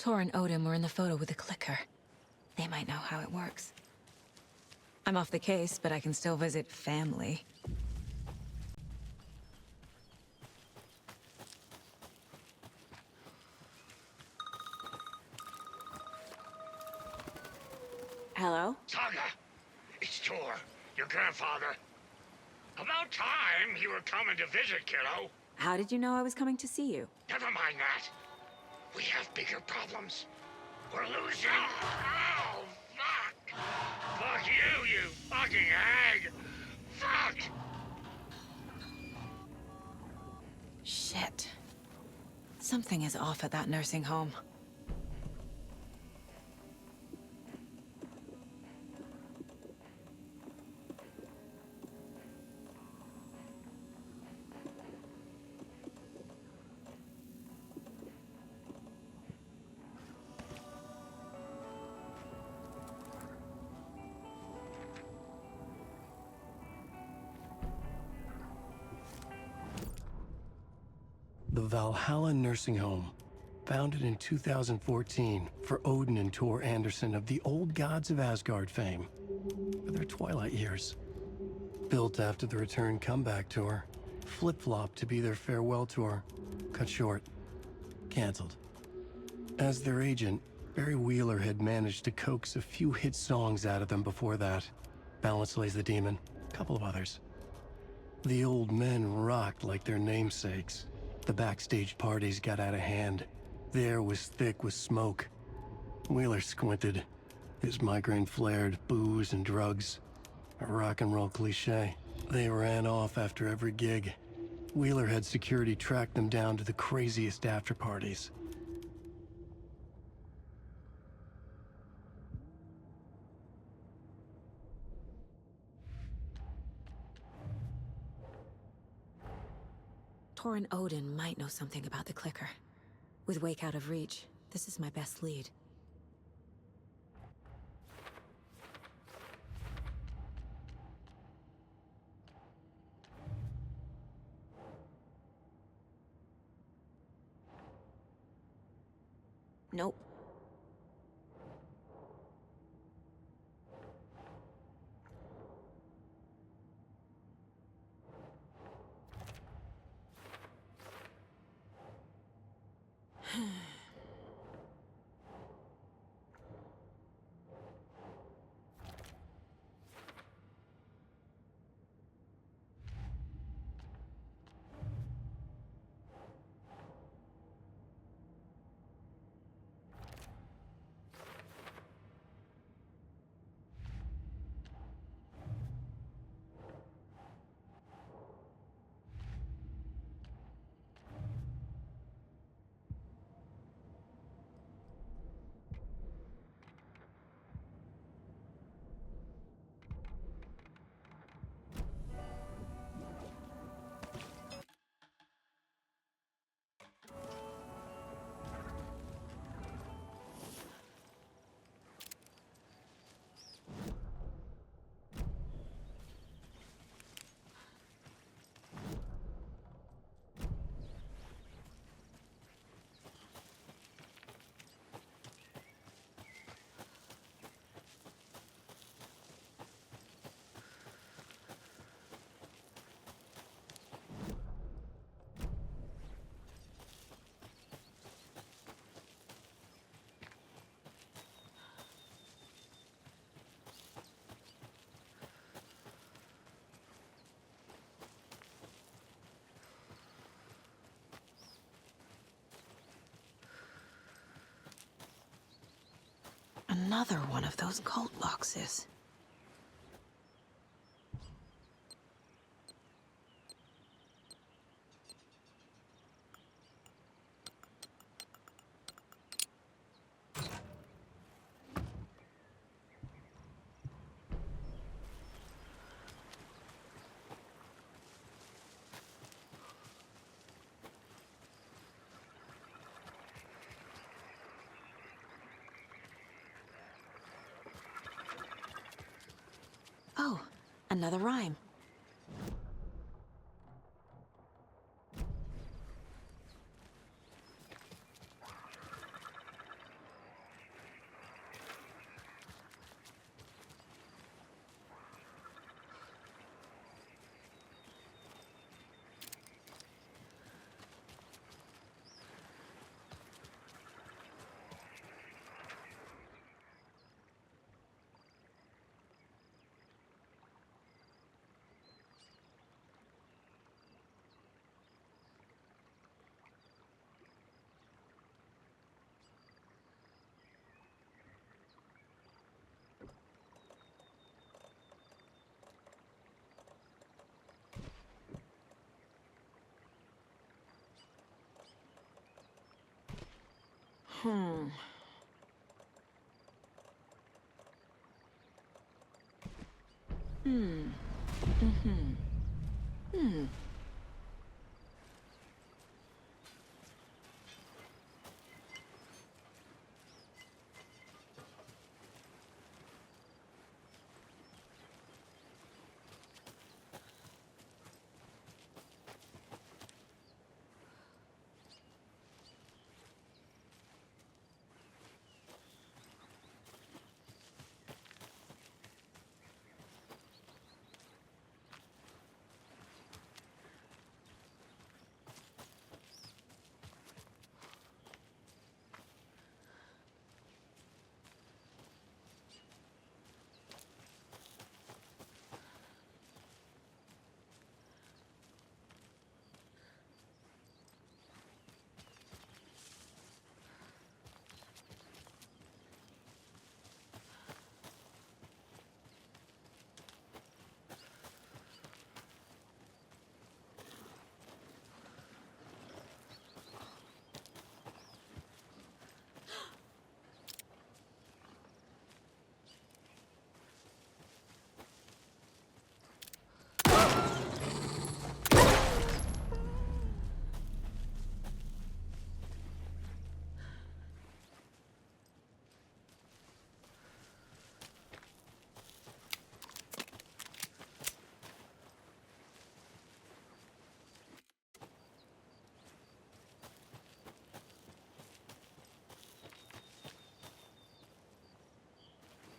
Tor and Odin were in the photo with the clicker. They might know how it works. I'm off the case, but I can still visit family. Hello? Saga! It's Tor, your grandfather. About time you were coming to visit, kiddo. How did you know I was coming to see you? Never mind that. We have bigger problems. We're losing. Oh, fuck! Fuck you, you fucking hag! Fuck! Shit. Something is off at that nursing home. The Valhalla Nursing Home, founded in 2014 for Odin and Tor Anderson of the Old Gods of Asgard fame, for their twilight years. Built after the return comeback tour, flip-flopped to be their farewell tour, cut short, canceled. As their agent, Barry Wheeler had managed to coax a few hit songs out of them before that. Balance Lays the Demon, a couple of others. The old men rocked like their namesakes. The backstage parties got out of hand. The air was thick with smoke. Wheeler squinted. His migraine flared, booze and drugs. A rock and roll cliche. They ran off after every gig. Wheeler had security track them down to the craziest after parties. Tor and Odin might know something about the clicker. With Wake out of reach, this is my best lead. Nope. Another one of those cult boxes. Oh, another rhyme.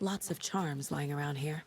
Lots of charms lying around here.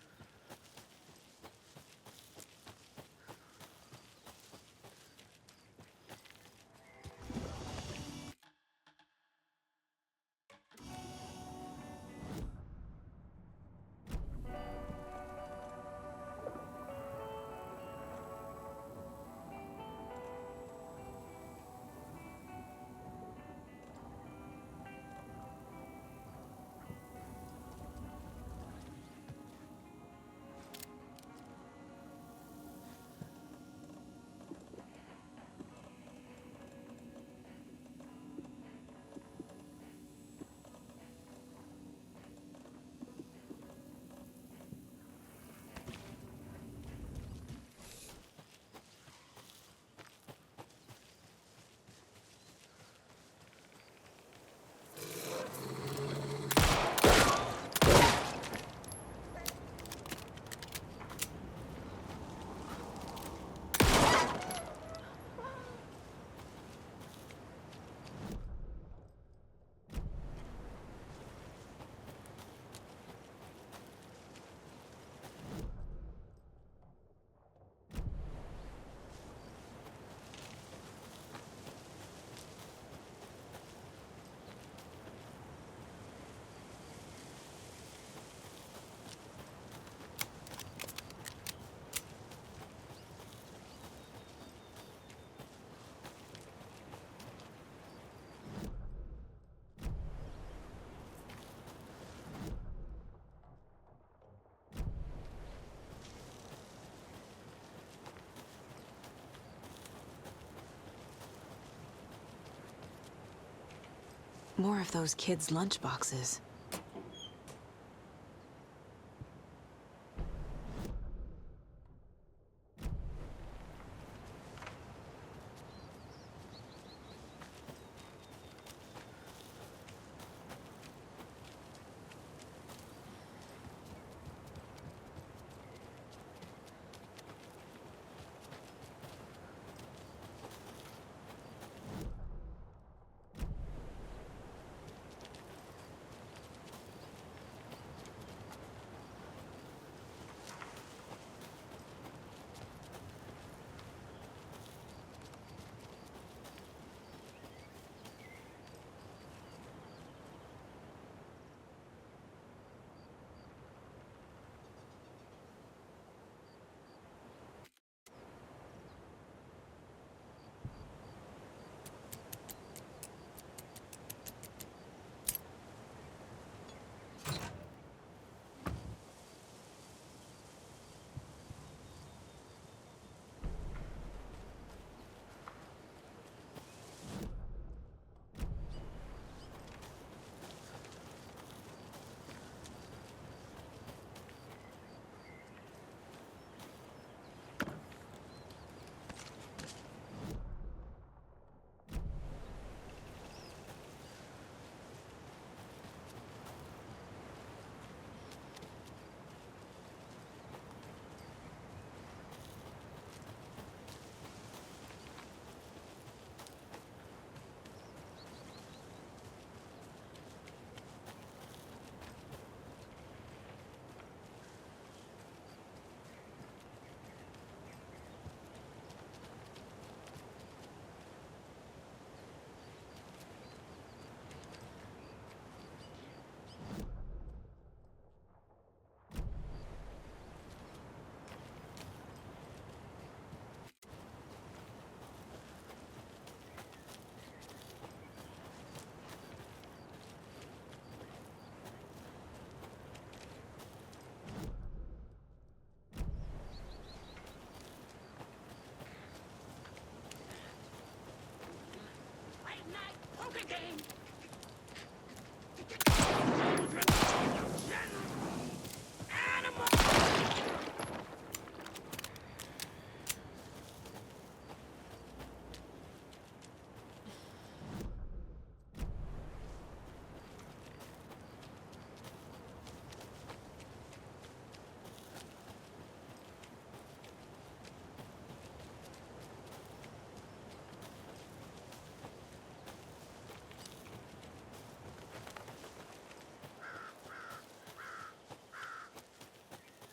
More of those kids' lunchboxes.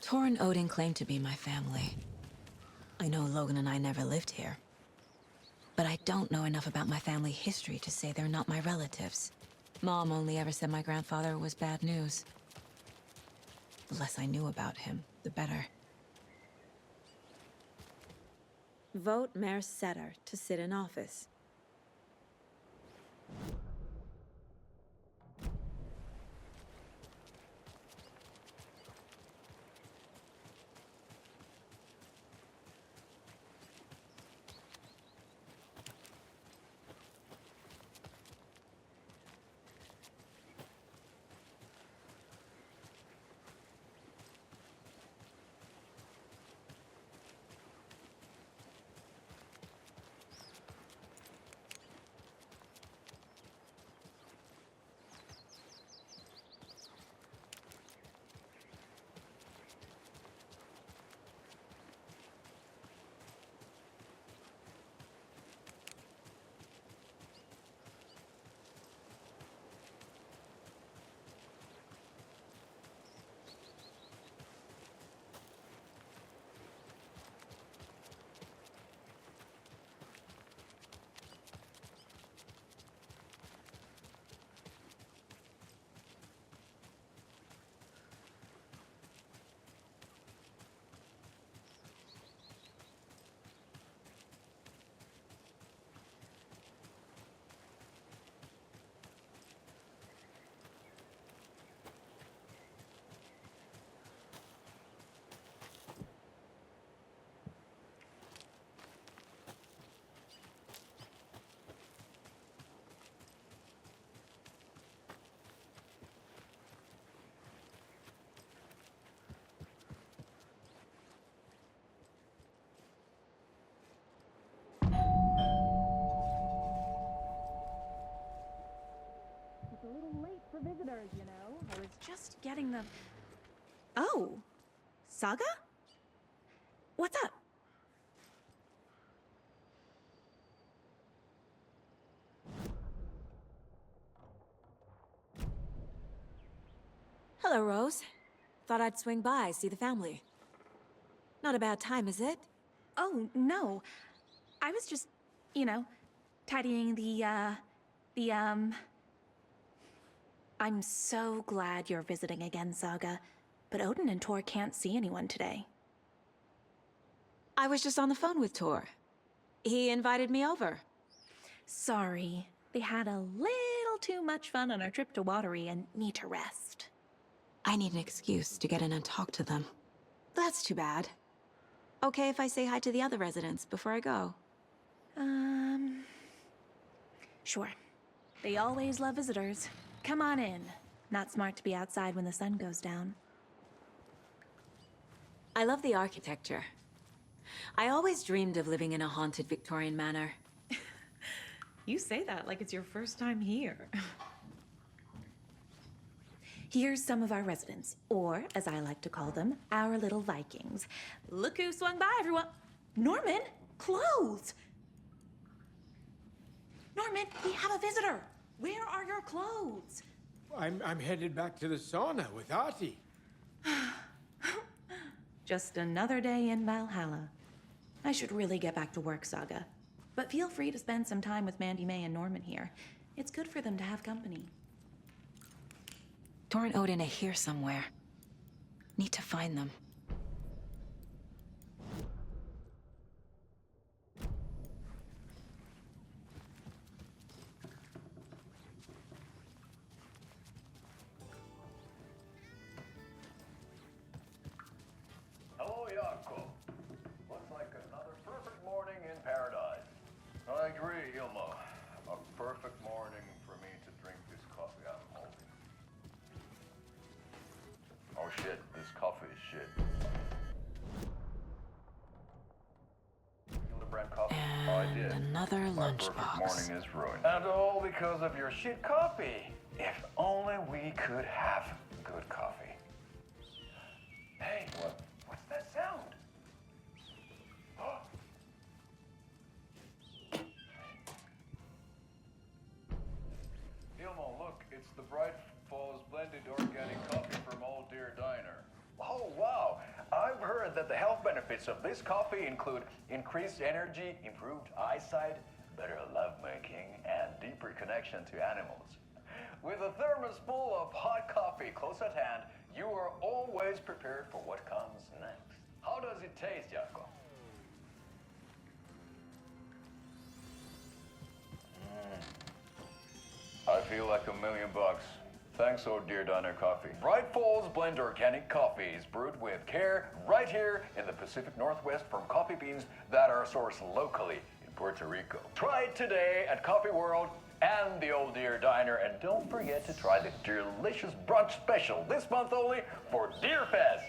Tor and Odin claim to be my family. I know Logan and I never lived here. But I don't know enough about my family history to say they're not my relatives. Mom only ever said my grandfather was bad news. The less I knew about him, the better. Vote Mayor Setter to sit in office. It's a little late for visitors, you know. I was just getting the... Oh! Saga? What's up? Hello, Rose. Thought I'd swing by, see the family. Not a bad time, is it? Oh, no. I was just, you know, tidying I'm so glad you're visiting again, Saga. But Odin and Tor can't see anyone today. I was just on the phone with Tor. He invited me over. Sorry. They had a little too much fun on our trip to Watery and need to rest. I need an excuse to get in and talk to them. That's too bad. Okay if I say hi to the other residents before I go? Sure. They always love visitors. Come on in. Not smart to be outside when the sun goes down. I love the architecture. I always dreamed of living in a haunted Victorian manor. You say that like it's your first time here. Here's some of our residents, or as I like to call them, our little Vikings. Look who swung by, everyone. Norman, clothes! Norman, we have a visitor. Where are your clothes? I'm headed back to the sauna with Artie. Just another day in Valhalla. I should really get back to work, Saga. But feel free to spend some time with Mandy May and Norman here. It's good for them to have company. Tor and Odin are here somewhere. Need to find them. Hello, Jakob. Looks like another perfect morning in paradise. I agree, Ilmo. A perfect morning for me to drink this coffee I'm holding. Oh shit, this coffee is shit. Hildebrand coffee? Oh, I did. Another My perfect lunchbox. morning is ruined. And all because of your shit coffee. If only we could have good coffee. Hey, what's that sound? Ilmo, look, it's the Bright Falls blended organic coffee from Old Deer Diner. Oh, wow. that the health benefits of this coffee include increased energy, improved eyesight, better lovemaking, and deeper connection to animals. With a thermos full of hot coffee close at hand, you are always prepared for what comes next. How does it taste, Jaakko? I feel like $1,000,000. Thanks, Oh Dear Diner Coffee. Bright Falls Blend Organic Coffee is brewed with care right here in the Pacific Northwest from coffee beans that are sourced locally in Puerto Rico. Try it today at Coffee World and the Old Deer Diner, and don't forget to try the delicious brunch special this month only for Deer Fest.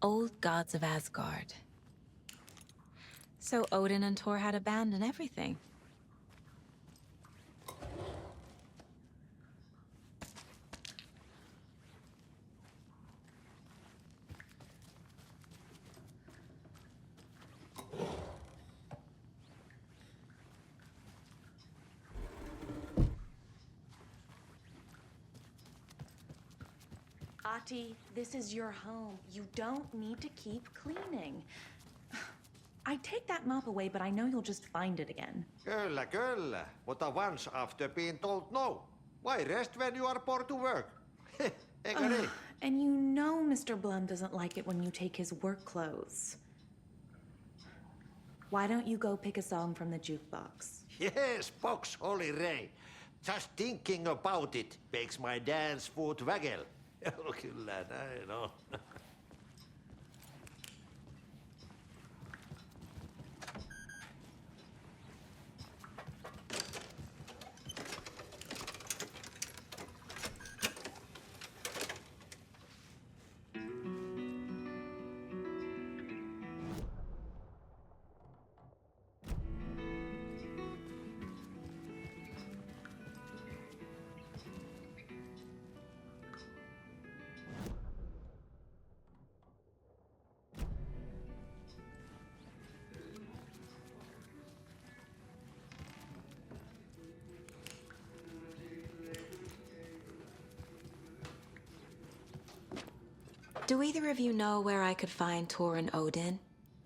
Old gods of Asgard. So Odin and Thor had a band and everything. Ati, this is your home. You don't need to keep cleaning. I take that mop away, but I know you'll just find it again. Kyllä, kyllä. Mutta once after being told no. Why rest when you are bored to work? Eikö niin? And you know Mr. Blum doesn't like it when you take his work clothes. Why don't you go pick a song from the jukebox? Yes, box Holly Ray. Just thinking about it makes my dance foot waggle. Kyllä näin on. Do either of you know where I could find Thor and Odin?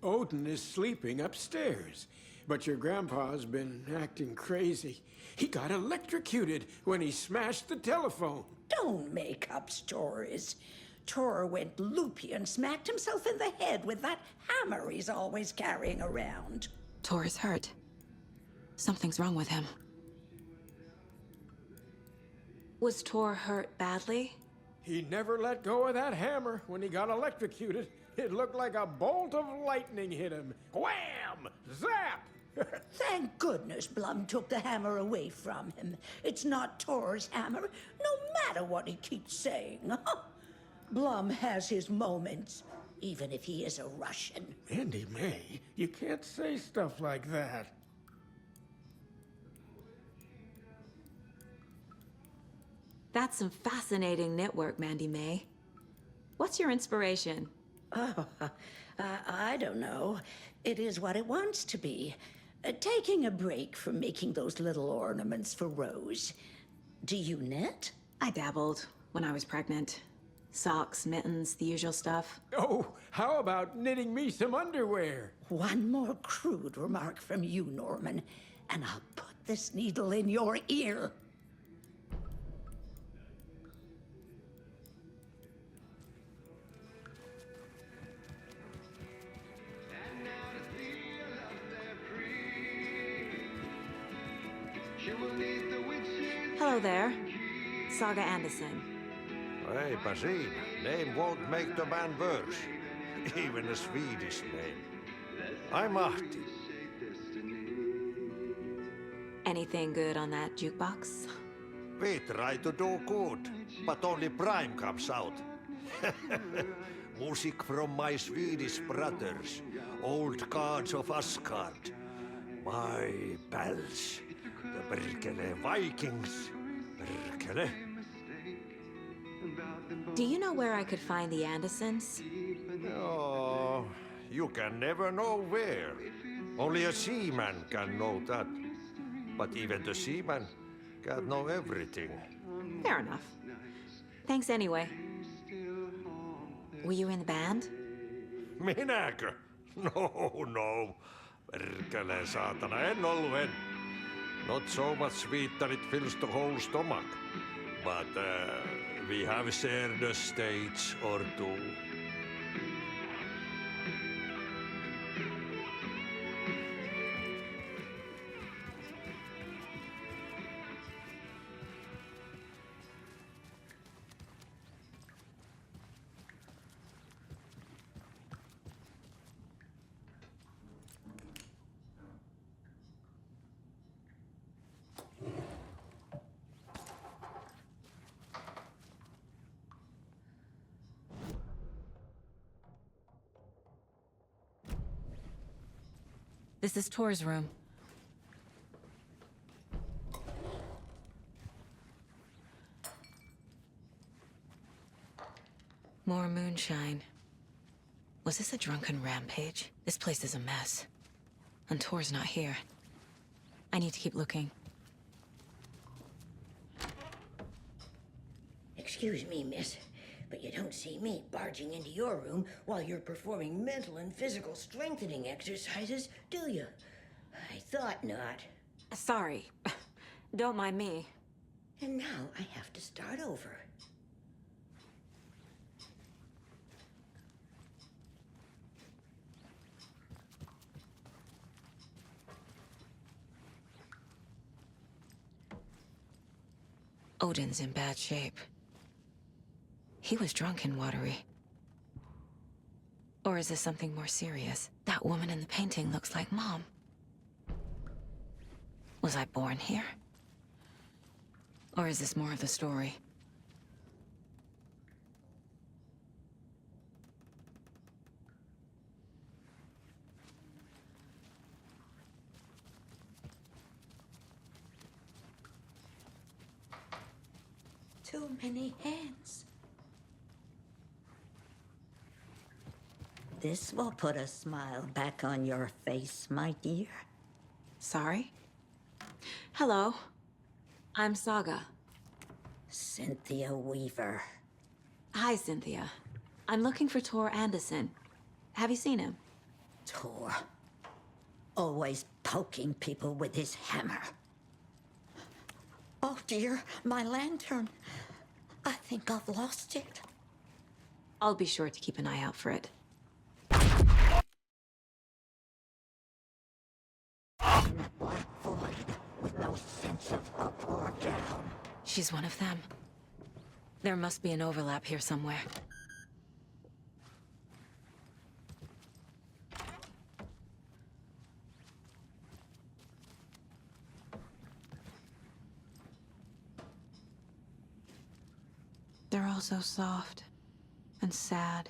Odin is sleeping upstairs, but your grandpa's been acting crazy. He got electrocuted when he smashed the telephone. Don't make up stories. Thor went loopy and smacked himself in the head with that hammer he's always carrying around. Thor is hurt. Something's wrong with him. Was Thor hurt badly? He never let go of that hammer when he got electrocuted. It looked like a bolt of lightning hit him. Wham! Zap! Thank goodness Blum took the hammer away from him. It's not Thor's hammer, no matter what he keeps saying. Blum has his moments, even if he is a Russian. Andy May, you can't say stuff like that. That's some fascinating knitwork, Mandy May. What's your inspiration? Oh, I don't know. It is what it wants to be. Taking a break from making those little ornaments for Rose. Do you knit? I dabbled when I was pregnant. Socks, mittens, the usual stuff. Oh, how about knitting me some underwear? One more crude remark from you, Norman, and I'll put this needle in your ear. Hello there. Saga Anderson. Eipä siinä. Name won't make the man worse. Even a Swedish name. I'm Ahti. Anything good on that jukebox? We try to do good, but only Prime comes out. Music from my Swedish brothers, old gods of Asgard. My pals, the Berkele Vikings. Berkele. Do you know where I could find the Andersons? Oh, you can never know where. Only a seaman can know that. But even the seaman can't know everything. Fair enough. Thanks anyway. Were you in the band? Minäkö? No. Perkele saatana, en ollut. Not so much sweet that it fills the whole stomach. But we have shared a stage or two. This is Tor's room. More moonshine. Was this a drunken rampage? This place is a mess. And Tor's not here. I need to keep looking. Excuse me, miss, but you don't see me barging into your room while you're performing mental and physical strengthening exercises, do you? I thought not. Sorry. Don't mind me. And now I have to start over. Odin's in bad shape. He was drunk and watery. Or is this something more serious? That woman in the painting looks like Mom. Was I born here? Or is this more of the story? Too many hands. This will put a smile back on your face, my dear. Sorry? Hello. I'm Saga. Cynthia Weaver. Hi, Cynthia. I'm looking for Tor Anderson. Have you seen him? Tor. Always poking people with his hammer. Oh dear, my lantern. I think I've lost it. I'll be sure to keep an eye out for it. In a black void with no sense of up or down. She's one of them. There must be an overlap here somewhere. They're all so soft and sad.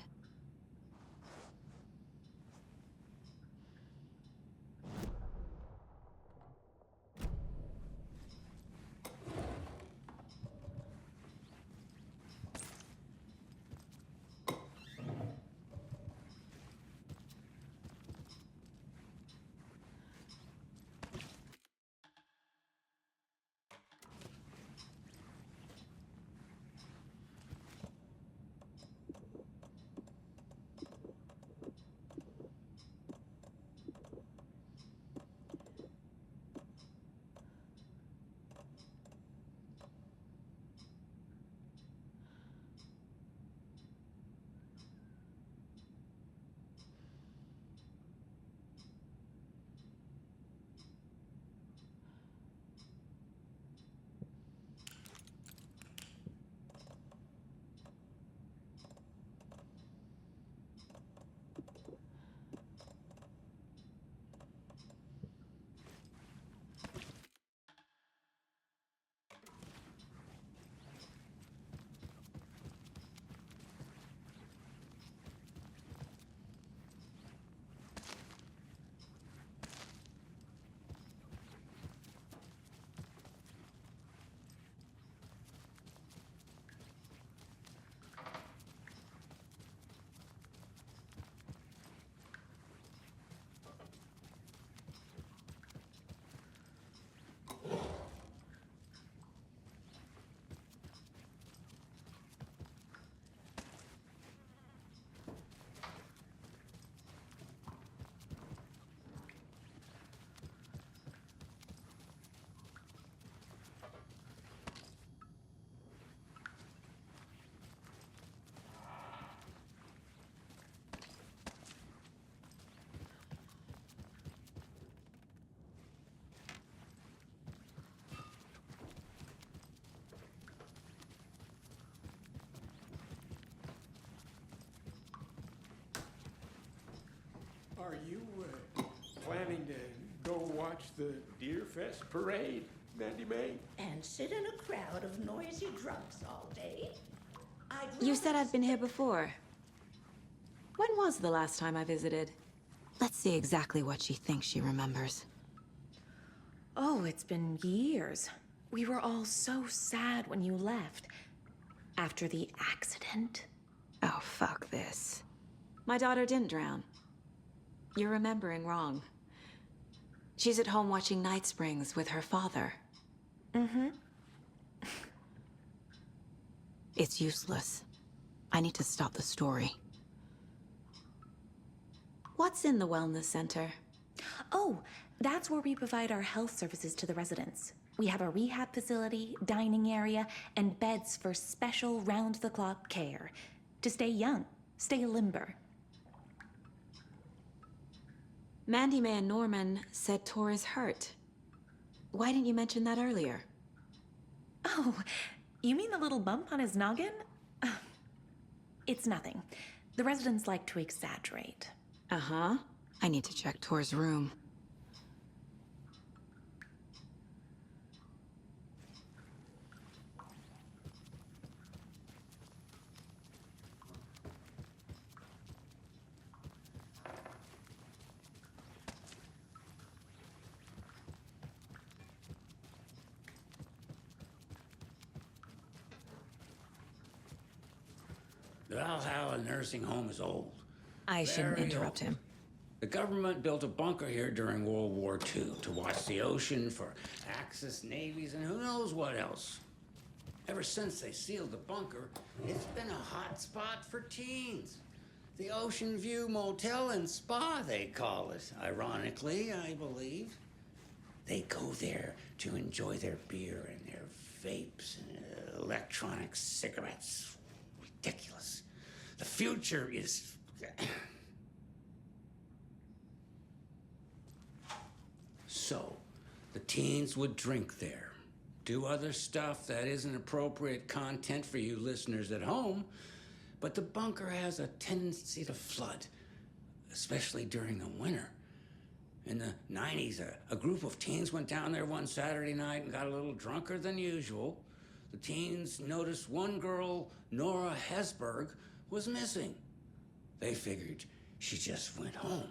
Are you planning to go watch the Deer Fest parade, Mandy May? And sit in a crowd of noisy drunks all day? You said I'd been here before. When was the last time I visited? Let's see exactly what she thinks she remembers. Oh, it's been years. We were all so sad when you left. After the accident. Oh, fuck this. My daughter didn't drown. You're remembering wrong. She's at home watching Night Springs with her father. Mm-hmm. It's useless. I need to stop the story. What's in the wellness center? Oh, that's where we provide our health services to the residents. We have a rehab facility, dining area, and beds for special round-the-clock care. To stay young, stay limber. Mandy May and Norman said Tor is hurt. Why didn't you mention that earlier? Oh, you mean the little bump on his noggin? It's nothing. The residents like to exaggerate. Uh-huh. I need to check Tor's room. The Valhalla nursing home is old. I shouldn't Very interrupt old. him. The government built a bunker here during World War II to watch the ocean for Axis navies and who knows what else. Ever since they sealed the bunker, it's been a hot spot for teens. The Ocean View Motel and Spa, they call it. Ironically, I believe. They go there to enjoy their beer and their vapes and electronic cigarettes. Ridiculous. The future is... So, the teens would drink there, do other stuff that isn't appropriate content for you listeners at home, but the bunker has a tendency to flood, especially during the winter. In the 90s, a group of teens went down there one Saturday night and got a little drunker than usual. The teens noticed one girl, Nora Hesberg, was missing. They figured she just went home.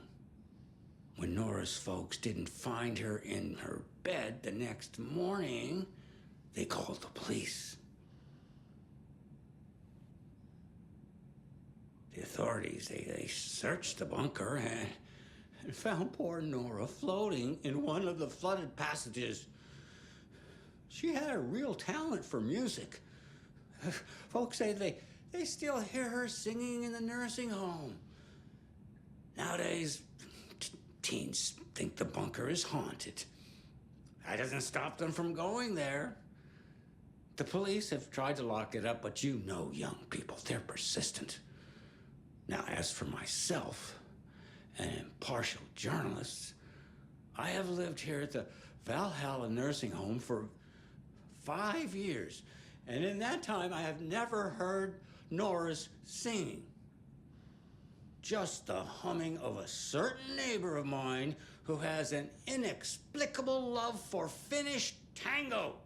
When Nora's folks didn't find her in her bed the next morning, they called the police. The authorities, they searched the bunker and found poor Nora floating in one of the flooded passages. She had a real talent for music. Folks say they still hear her singing in the nursing home. Nowadays, teens think the bunker is haunted. That doesn't stop them from going there. The police have tried to lock it up, but you know young people, they're persistent. Now, as for myself, an impartial journalist, I have lived here at the Valhalla nursing home for 5 years, and in that time I have never heard Nora's singing. Just the humming of a certain neighbor of mine who has an inexplicable love for Finnish tango.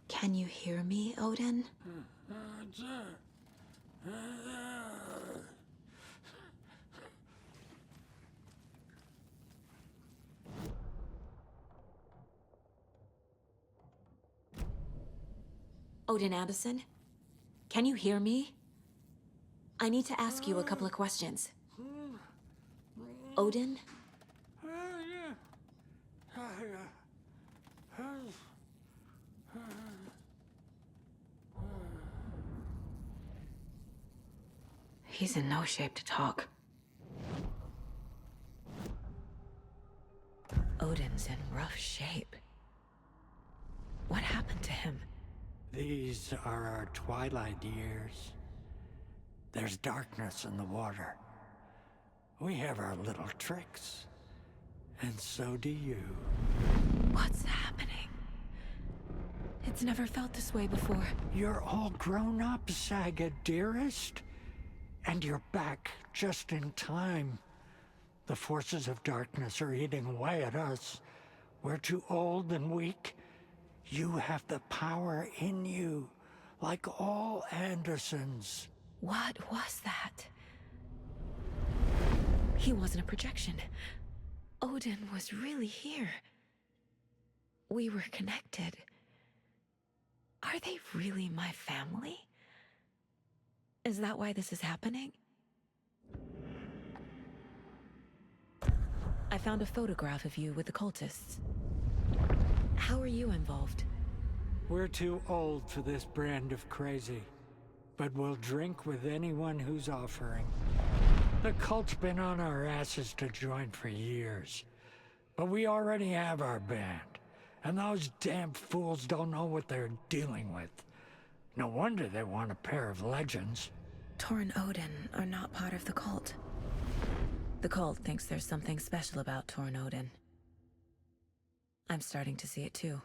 Can you hear me, Odin? Odin Anderson? Can you hear me? I need to ask you a couple of questions. Odin? He's in no shape to talk. Odin's in rough shape. What happened to him? These are our twilight years. There's darkness in the water. We have our little tricks. And so do you. What's happening? It's never felt this way before. You're all grown up, Saga, dearest. And you're back just in time. The forces of darkness are eating away at us. We're too old and weak. You have the power in you, like all Andersons. What was that? He wasn't a projection. Odin was really here. We were connected. Are they really my family? Is that why this is happening? I found a photograph of you with the cultists. How are you involved? We're too old for this brand of crazy, but we'll drink with anyone who's offering. The cult's been on our asses to join for years, but we already have our band, and those damn fools don't know what they're dealing with. No wonder they want a pair of legends. Tor and Odin are not part of the cult. The cult thinks there's something special about Tor and Odin. I'm starting to see it too.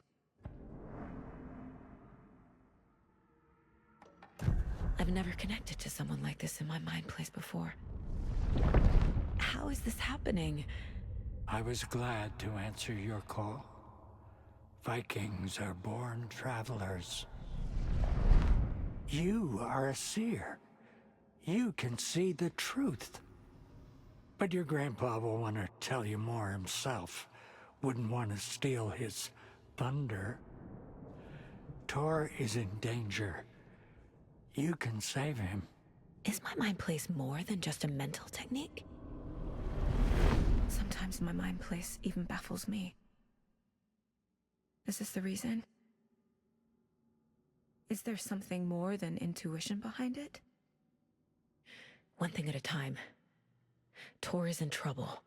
I've never connected to someone like this in my mind place before. How is this happening? I was glad to answer your call. Vikings are born travelers. You are a seer. You can see the truth. But your grandpa will want to tell you more himself. Wouldn't want to steal his thunder. Tor is in danger. You can save him. Is my mind place more than just a mental technique? Sometimes my mind place even baffles me. Is this the reason? Is there something more than intuition behind it? One thing at a time. Tor is in trouble.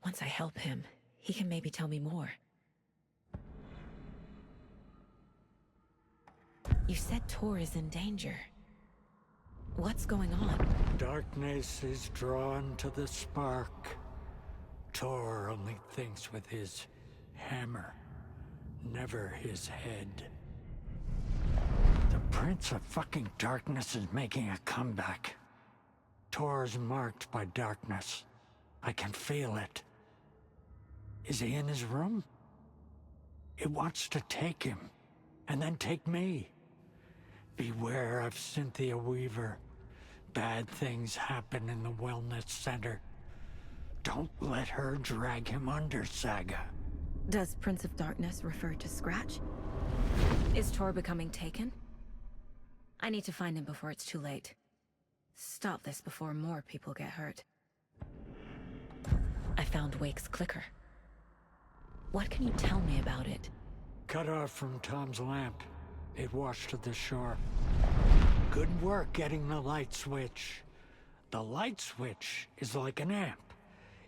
Once I help him, he can maybe tell me more. You said Tor is in danger. What's going on? Darkness is drawn to the spark. Tor only thinks with his hammer, never his head. The Prince of fucking Darkness is making a comeback. Tor's marked by darkness. I can feel it. Is he in his room? It wants to take him, and then take me. Beware of Cynthia Weaver. Bad things happen in the wellness center. Don't let her drag him under, Saga. Does Prince of Darkness refer to Scratch? Is Tor becoming taken? I need to find him before it's too late. Stop this before more people get hurt. I found Wake's clicker. What can you tell me about it? Cut off from Tom's lamp. It washed to the shore. Good work getting the light switch. The light switch is like an amp.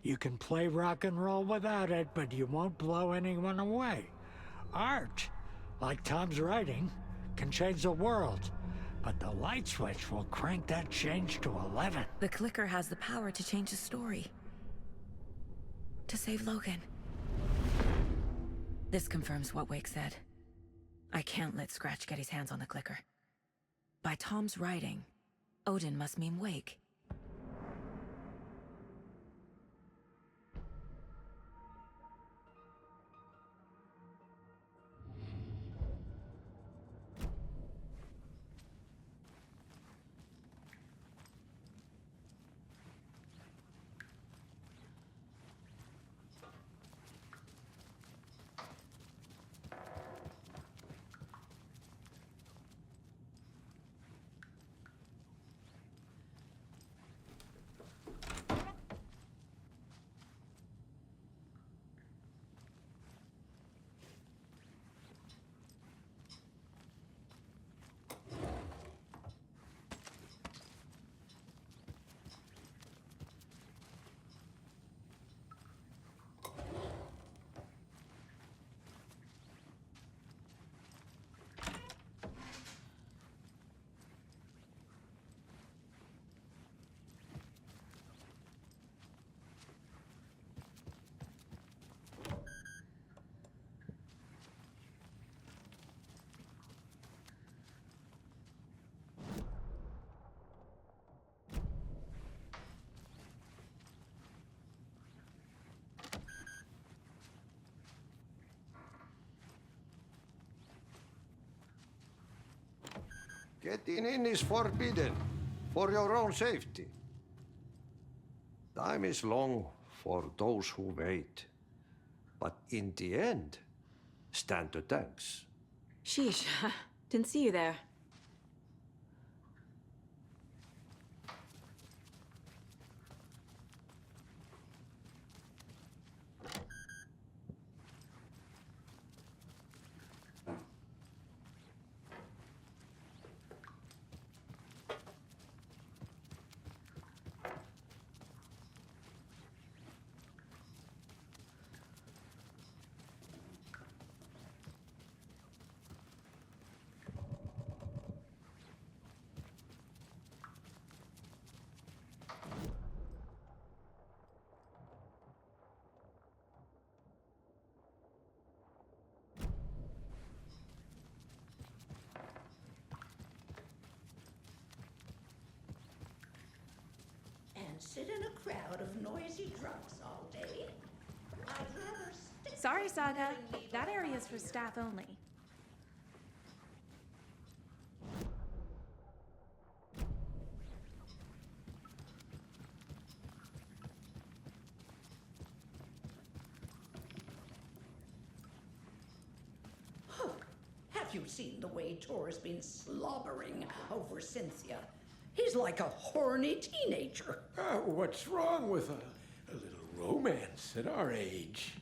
You can play rock and roll without it, but you won't blow anyone away. Art, like Tom's writing, can change the world. But the light switch will crank that change to 11. The clicker has the power to change the story. To save Logan. This confirms what Wake said. I can't let Scratch get his hands on the clicker. By Tom's writing, Odin must mean Wake. Getting in is forbidden, for your own safety. Time is long for those who wait. But in the end, stand the thanks. Sheesh, didn't see you there. And sit in a crowd of noisy drunks all day. I'd rather stick Sorry, with Saga. letting me That go area is on for here. staff only. Have you seen the way Tor's been slobbering over Cynthia? He's like a horny teenager. What's wrong with a little romance at our age?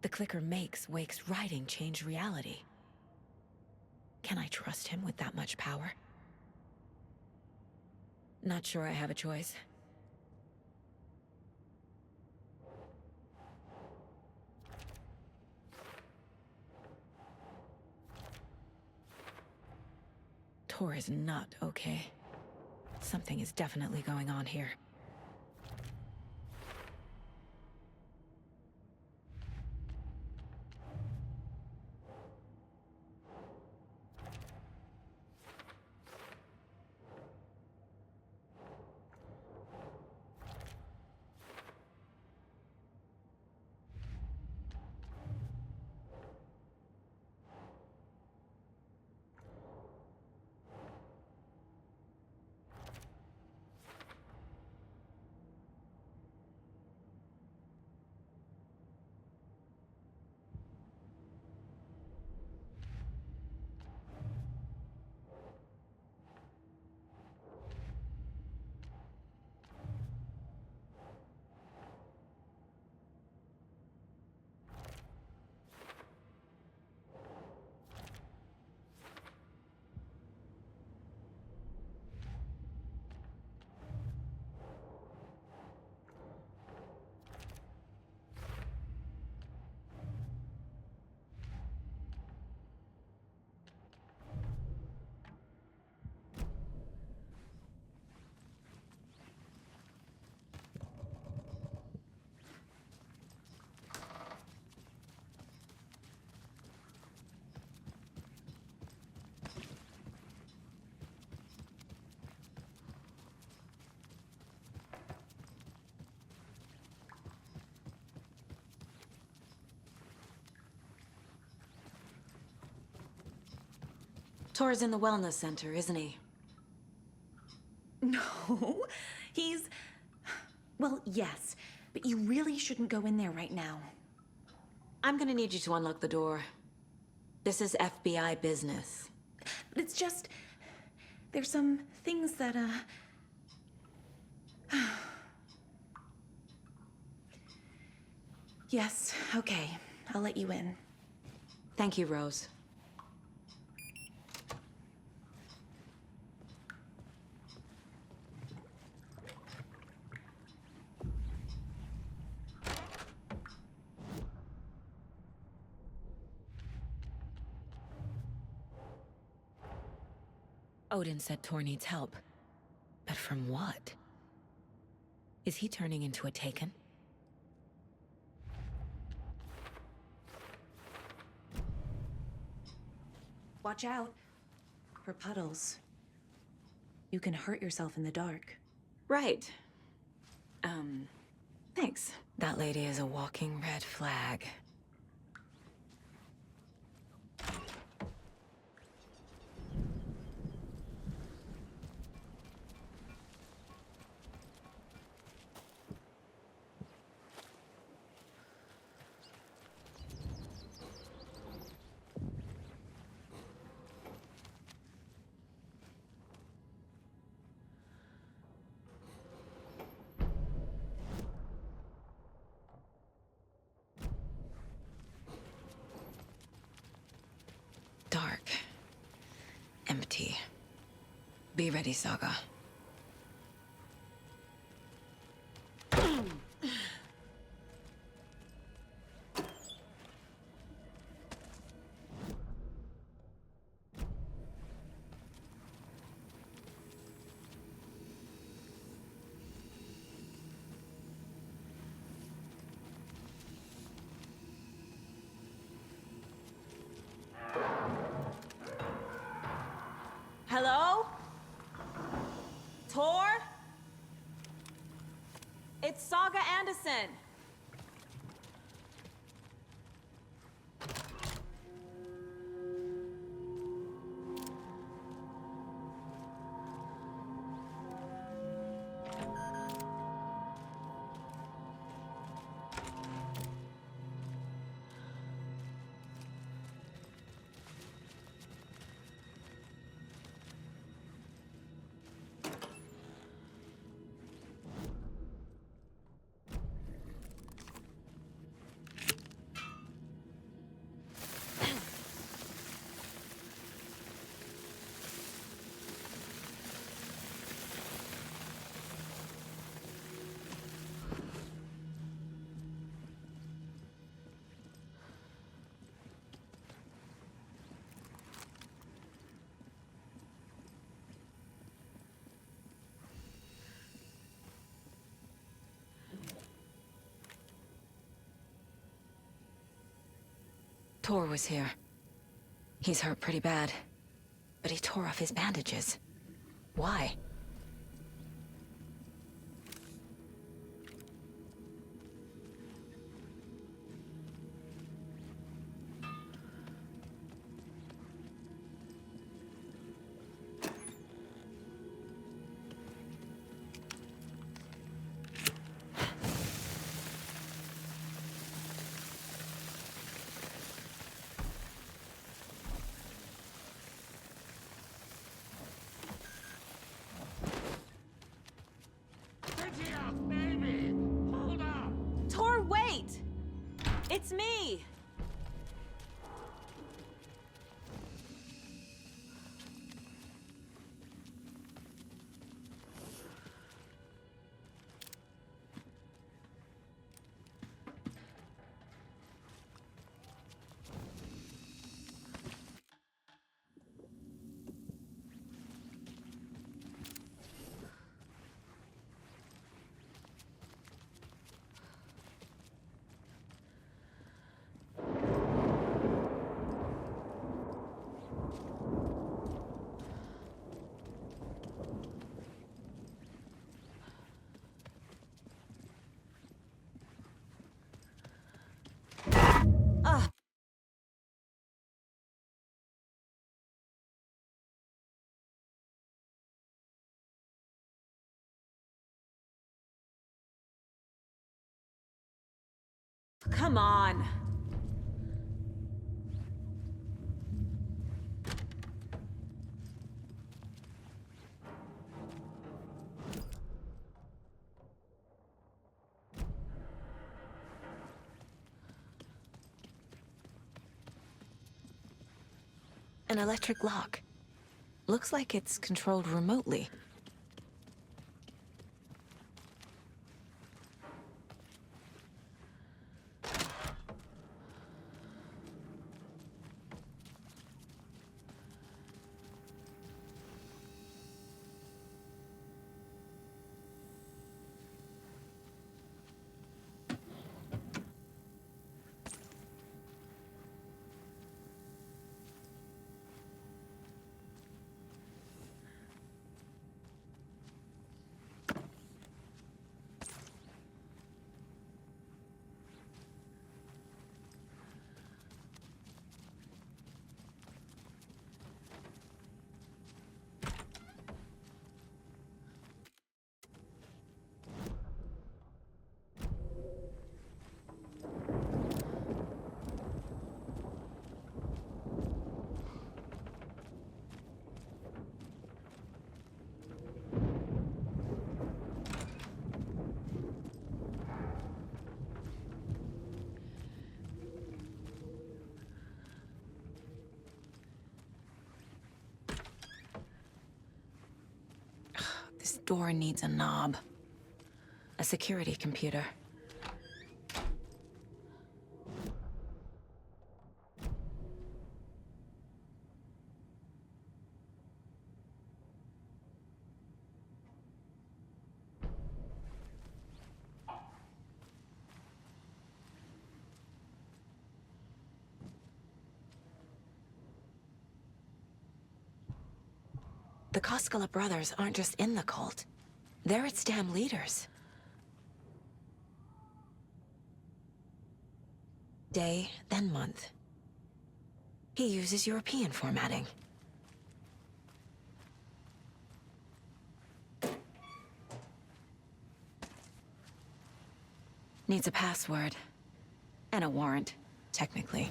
The clicker makes Wake's writing change reality. Can I trust him with that much power? Not sure I have a choice. Tor is not okay. Something is definitely going on here. Tor's in the wellness center, isn't he? No, he's... Well, yes, but you really shouldn't go in there right now. I'm gonna need you to unlock the door. This is FBI business. It's just... There's some things that, Yes, okay. I'll let you in. Thank you, Rose. Odin said Tor needs help. But from what? Is he turning into a Taken? Watch out for puddles. You can hurt yourself in the dark. Right. Thanks. That lady is a walking red flag. Dark. Empty. Be ready, Saga. Hello? Tor? It's Saga Anderson. Tor was here. He's hurt pretty bad. But he tore off his bandages. Why? Baby! Hold up! Tor, wait! It's me! Come on. An electric lock. Looks like it's controlled remotely. This door needs a knob. A security computer. The Koskela brothers aren't just in the cult. They're its damn leaders. Day, then month. He uses European formatting. Needs a password. And a warrant, technically.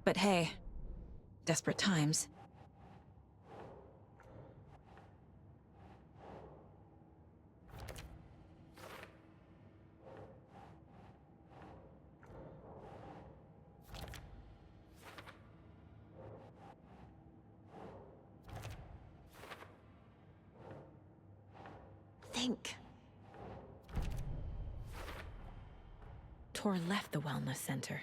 But hey, desperate times. Think. Tor left the wellness center.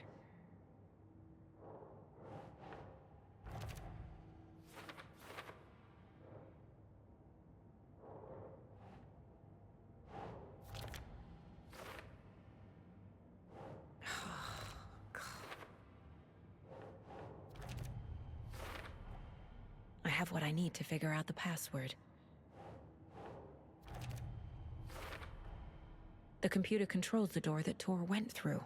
I have what I need to figure out the password. The computer controls the door that Tor went through.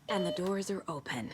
And the doors are open.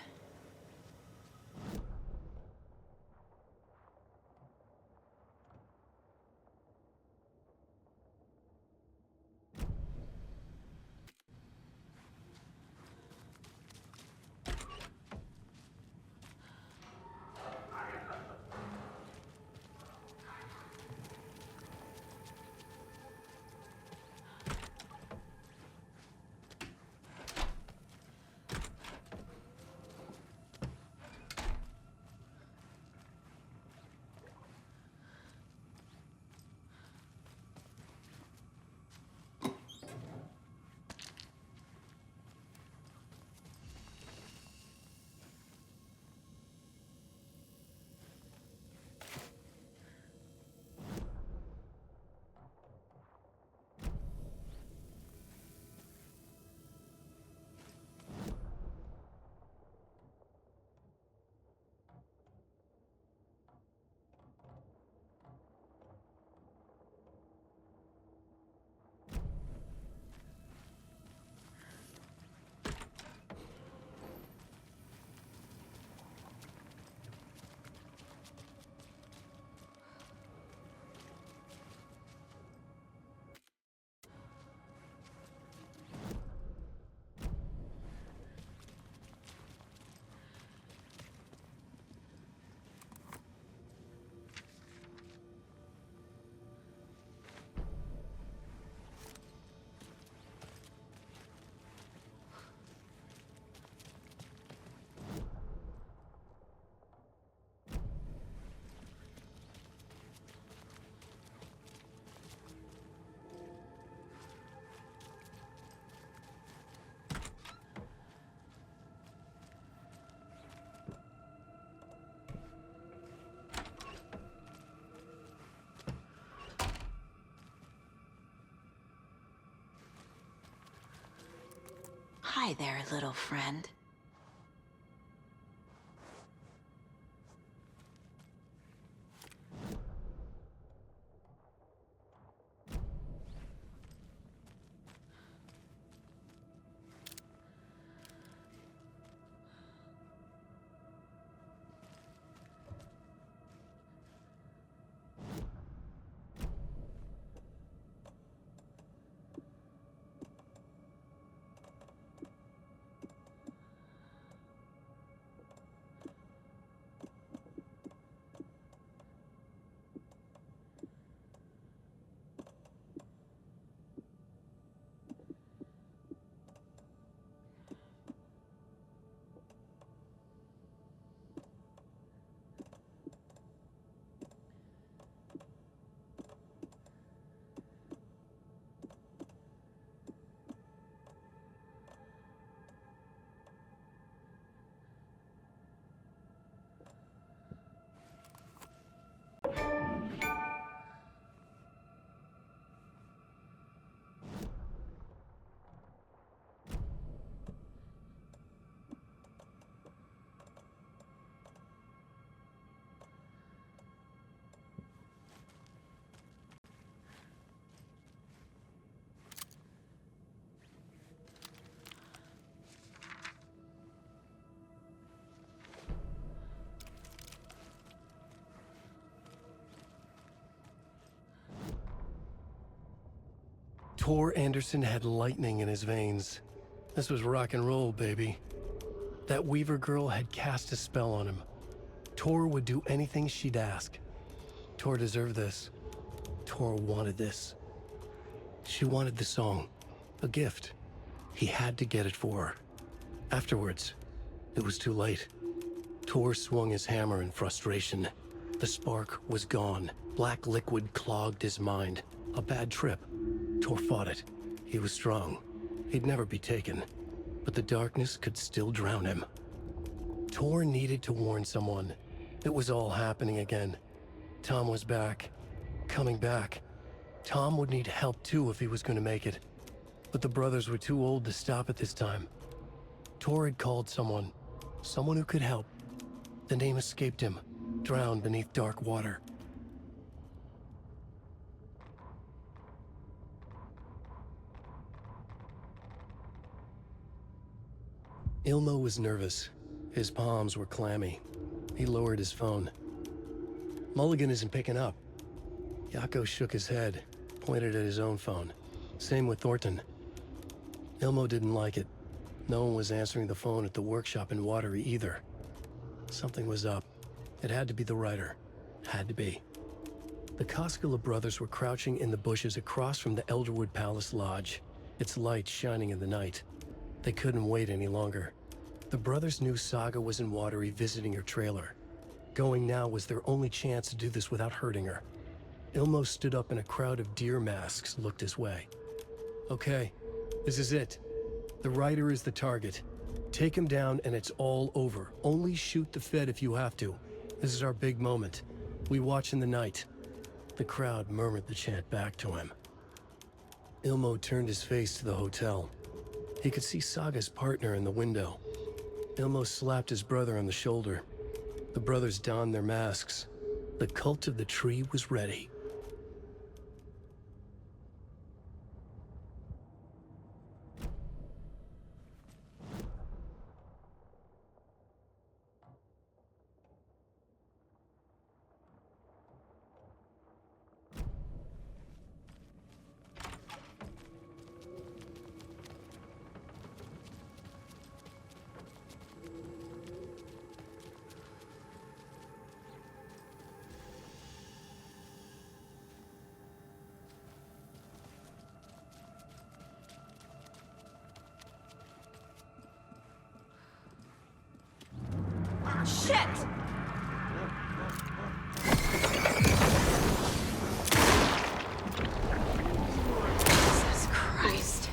Hi there, little friend. Tor Anderson had lightning in his veins. This was rock and roll, baby. That Weaver girl had cast a spell on him. Tor would do anything she'd ask. Tor deserved this. Tor wanted this. She wanted the song. A gift. He had to get it for her. Afterwards, it was too late. Tor swung his hammer in frustration. The spark was gone. Black liquid clogged his mind. A bad trip. Tor fought it. He was strong. He'd never be taken. But the darkness could still drown him. Tor needed to warn someone. It was all happening again. Tom was back. Coming back. Tom would need help too if he was going to make it. But the brothers were too old to stop at this time. Tor had called someone. Someone who could help. The name escaped him. Drowned beneath dark water. Ilmo was nervous. His palms were clammy. He lowered his phone. Mulligan isn't picking up. Yako shook his head, pointed at his own phone. Same with Thornton. Ilmo didn't like it. No one was answering the phone at the workshop in Watery either. Something was up. It had to be the writer. Had to be. The Koskela brothers were crouching in the bushes across from the Elderwood Palace Lodge, its light shining in the night. They couldn't wait any longer. The brothers knew Saga was in Watery visiting her trailer. Going now was their only chance to do this without hurting her. Ilmo stood up and a crowd of deer masks looked his way. Okay, this is it. The writer is the target. Take him down and it's all over. Only shoot the Fed if you have to. This is our big moment. We watch in the night. The crowd murmured the chant back to him. Ilmo turned his face to the hotel. He could see Saga's partner in the window. Ilmo slapped his brother on the shoulder. The brothers donned their masks. The cult of the tree was ready. Shit! Jesus Christ.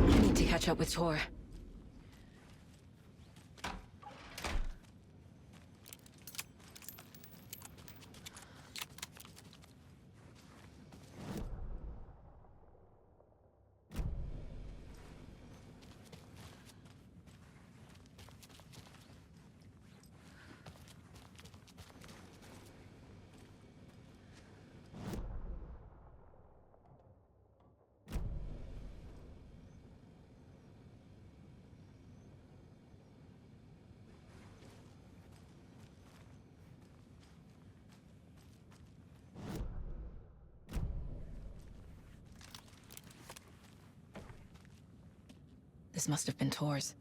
I need to catch up with Tor. This must have been Tor's.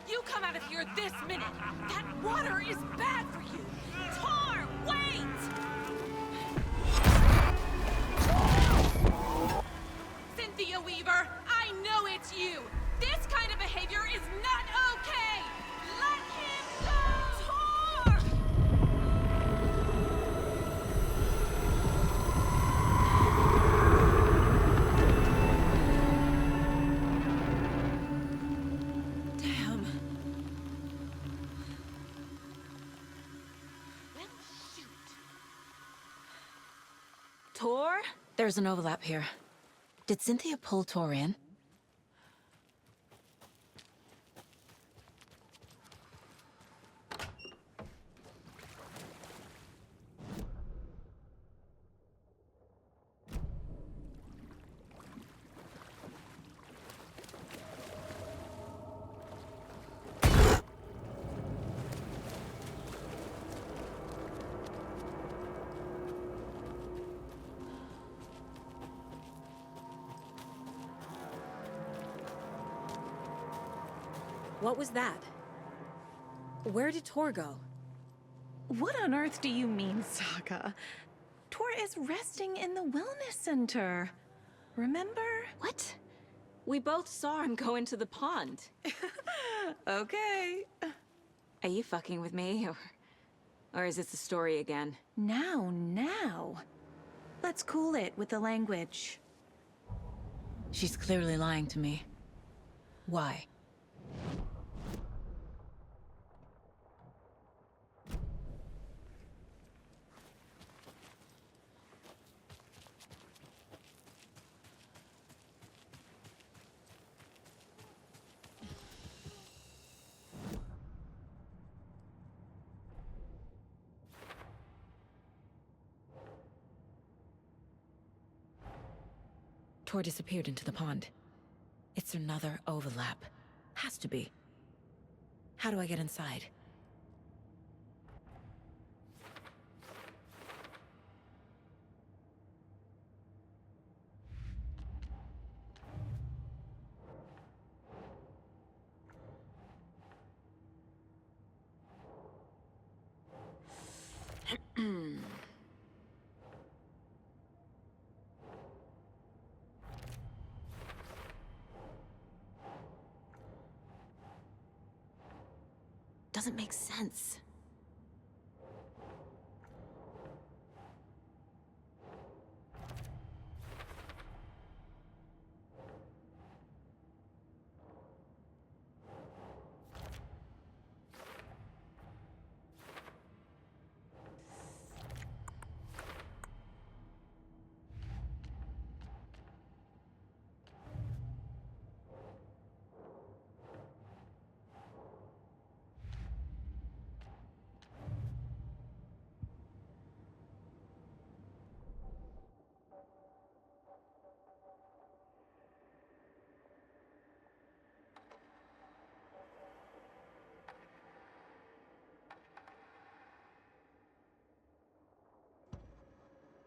You come out of here this minute! That water is bad for you! Tor, wait! Cynthia Weaver, I know it's you! This kind of behavior is not okay! Let him go! Tor! Tor? There's an overlap here. Did Cynthia pull Tor in? What was that? Where did Tor go? What on earth do you mean, Saga? Tor is resting in the wellness center. Remember? What? We both saw him go into the pond. Okay. Are you fucking with me, or is this a story again? Now. Let's cool it with the language. She's clearly lying to me. Why? Tor disappeared into the pond. It's another overlap. Has to be. How do I get inside? Doesn't make sense.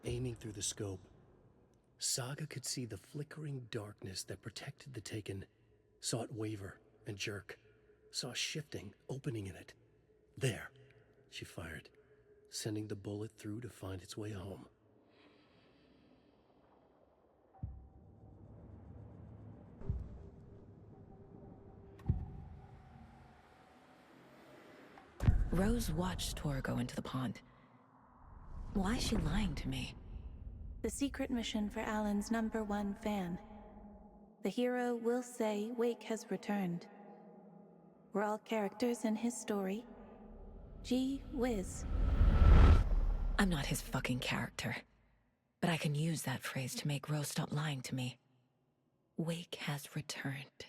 Aiming through the scope, Saga could see the flickering darkness that protected the Taken, saw it waver and jerk, saw a shifting opening in it. There, she fired, sending the bullet through to find its way home. Rose watched Tor go into the pond. Why is she lying to me? The secret mission for Alan's #1 fan. The hero will say Wake has returned. We're all characters in his story. Gee whiz. I'm not his fucking character. But I can use that phrase to make Rose stop lying to me. Wake has returned.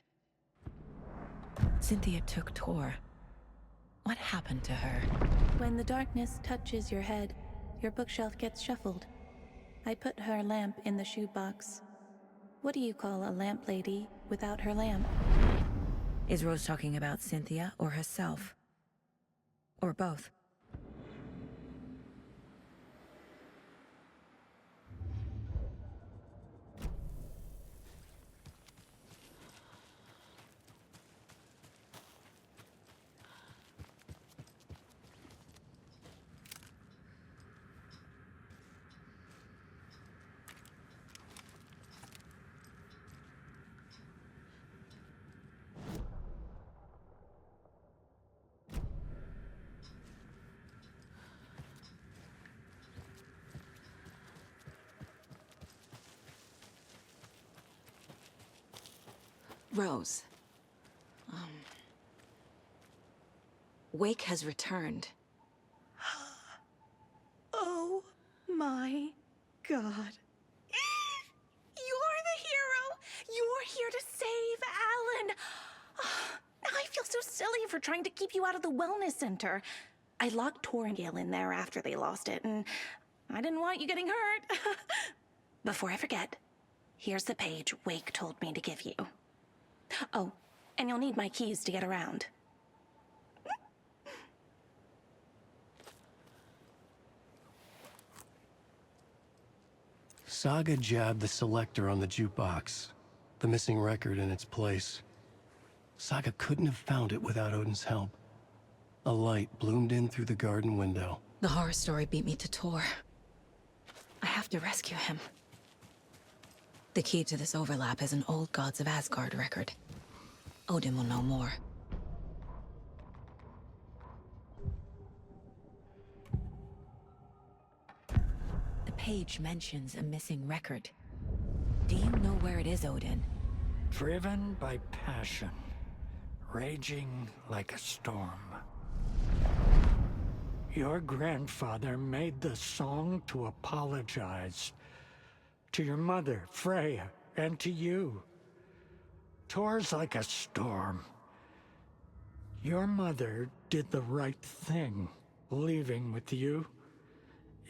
Cynthia took Tor. What happened to her? When the darkness touches your head, your bookshelf gets shuffled. I put her lamp in the shoebox. What do you call a lamp lady without her lamp? Is Rose talking about Cynthia or herself? Or both? Rose. Wake has returned. Oh my God. You're the hero! You're here to save Alan! I feel so silly for trying to keep you out of the wellness center. I locked Tor and Gale in there after they lost it, and I didn't want you getting hurt. Before I forget, here's the page Wake told me to give you. Oh, and you'll need my keys to get around. Saga jabbed the selector on the jukebox, the missing record in its place. Saga couldn't have found it without Odin's help. A light bloomed in through the garden window. The horror story beat me to Tor. I have to rescue him. The key to this overlap is an old Gods of Asgard record. Odin will know more. The page mentions a missing record. Do you know where it is, Odin? Driven by passion, raging like a storm. Your grandfather made the song to apologize. To your mother, Freya, and to you. Tor's like a storm. Your mother did the right thing, leaving with you.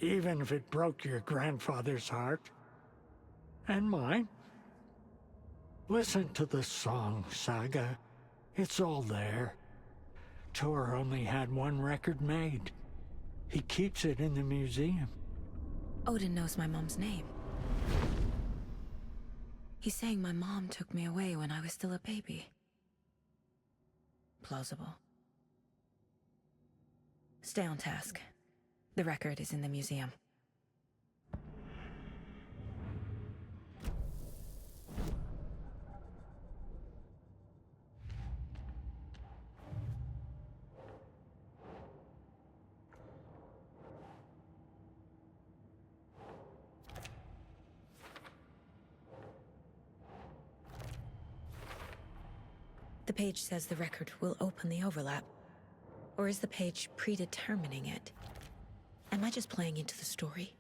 Even if it broke your grandfather's heart. And mine. Listen to the song, Saga. It's all there. Tor only had one record made. He keeps it in the museum. Odin knows my mom's name. He's saying my mom took me away when I was still a baby. Plausible. Stay on task. The record is in the museum. The page says the record will open the overlap. Or is the page predetermining it? Am I just playing into the story?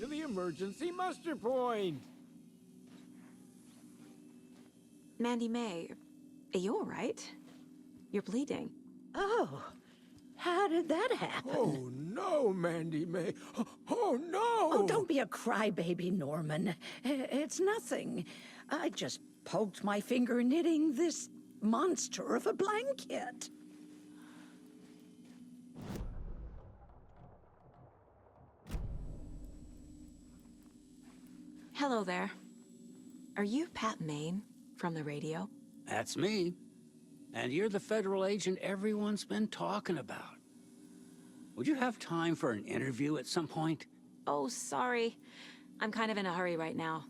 To the emergency muster point. Mandy May, are you all right? You're bleeding. Oh, how did that happen? Oh, no, Mandy May. Oh, no! Oh, don't be a crybaby, Norman. It's nothing. I just poked my finger knitting this monster of a blanket. Hello there. Are you Pat Maine from the radio? That's me. And you're the federal agent everyone's been talking about. Would you have time for an interview at some point? Oh, sorry. I'm kind of in a hurry right now.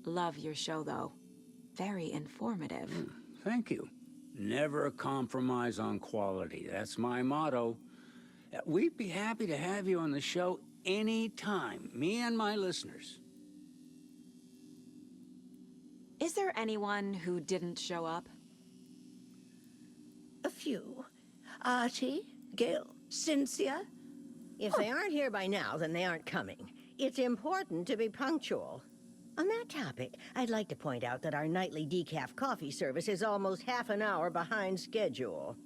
Love your show, though. Very informative. Thank you. Never compromise on quality. That's my motto. We'd be happy to have you on the show anytime, me and my listeners. Is there anyone who didn't show up? A few. Artie, Gail, Cynthia. If they aren't here by now, then they aren't coming. It's important to be punctual. On that topic, I'd like to point out that our nightly decaf coffee service is almost half an hour behind schedule.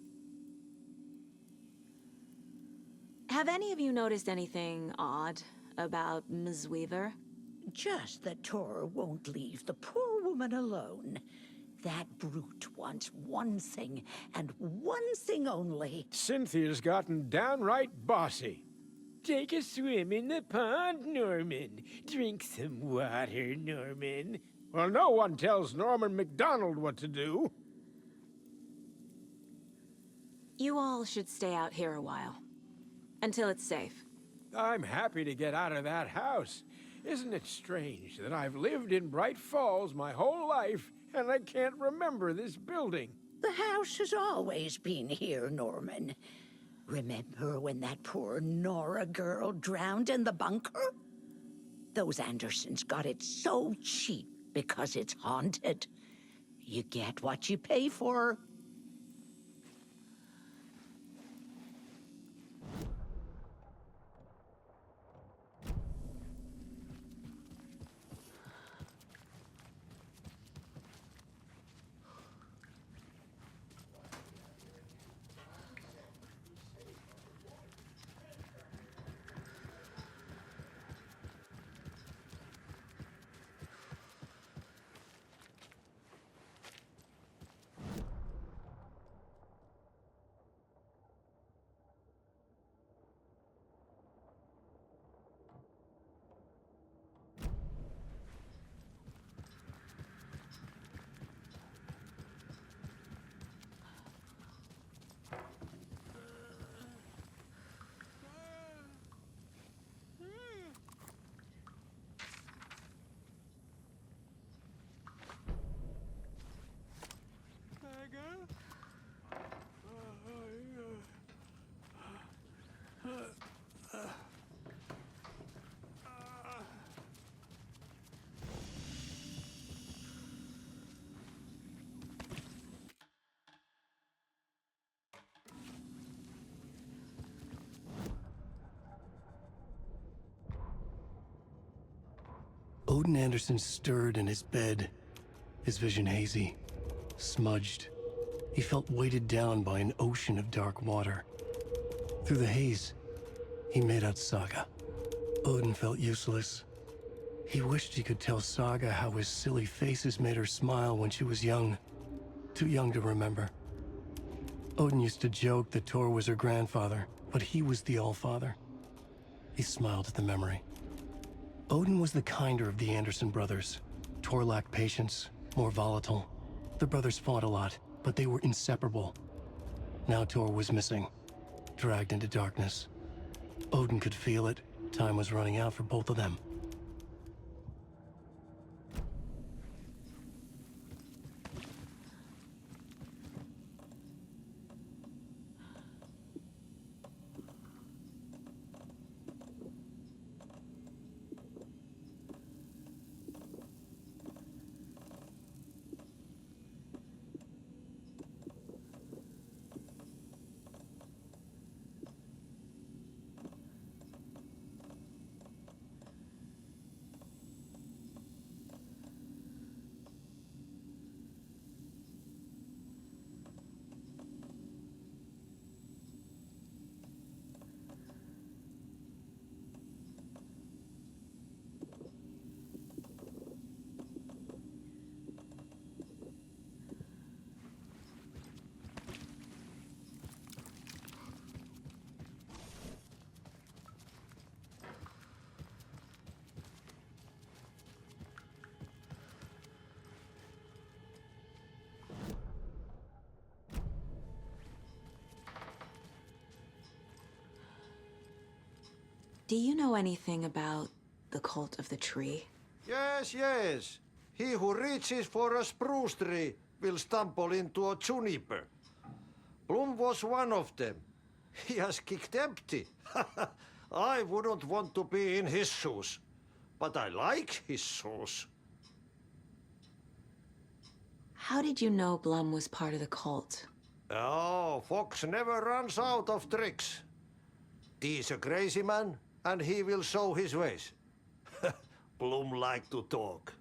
Have any of you noticed anything odd about Ms. Weaver? Just that Tor won't leave the poor woman alone. That brute wants one thing, and one thing only. Cynthia's gotten downright bossy. Take a swim in the pond, Norman. Drink some water, Norman. Well, no one tells Norman MacDonald what to do. You all should stay out here a while. Until it's safe. I'm happy to get out of that house. Isn't it strange that I've lived in Bright Falls my whole life and I can't remember this building? The house has always been here, Norman. Remember when that poor Nora girl drowned in the bunker? Those Andersons got it so cheap because it's haunted. You get what you pay for. Odin Anderson stirred in his bed, his vision hazy, smudged. He felt weighted down by an ocean of dark water. Through the haze, he made out Saga. Odin felt useless. He wished he could tell Saga how his silly faces made her smile when she was young. Too young to remember. Odin used to joke that Tor was her grandfather, but he was the Allfather. He smiled at the memory. Odin was the kinder of the Anderson brothers. Tor lacked patience, more volatile. The brothers fought a lot, but they were inseparable. Now Tor was missing, dragged into darkness. Odin could feel it. Time was running out for both of them. Do you know anything about the Cult of the Tree? Yes, yes. He who reaches for a spruce tree will stumble into a juniper. Bloom was one of them. He has kicked empty. I wouldn't want to be in his shoes. But I like his shoes. How did you know Blum was part of the cult? Oh, Fox never runs out of tricks. He's a crazy man, and he will show his ways. Bloom like to talk.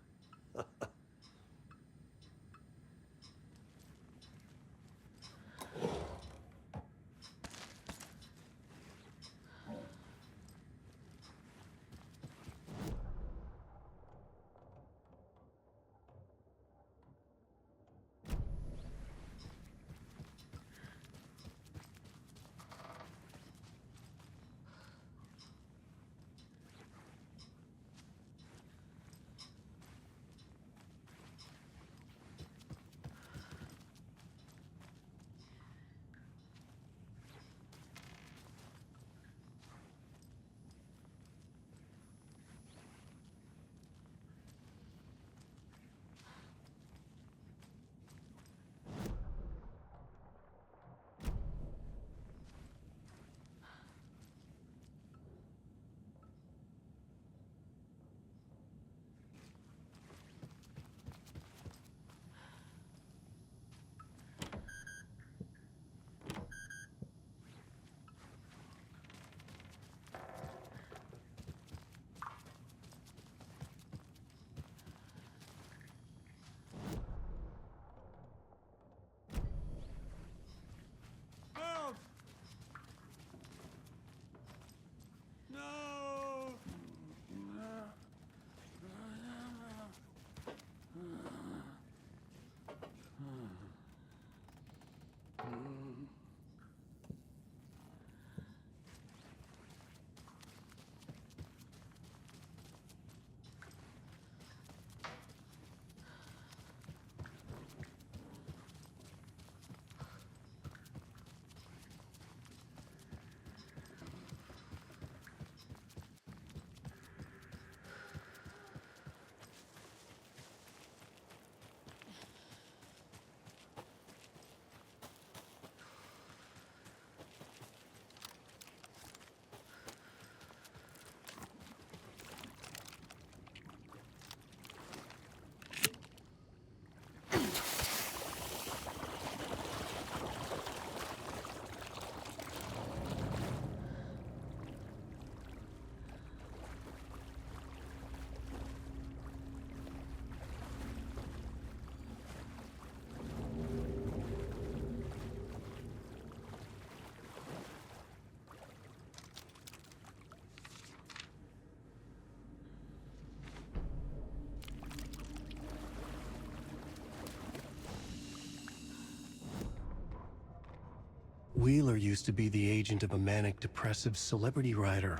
Wheeler used to be the agent of a manic-depressive celebrity writer,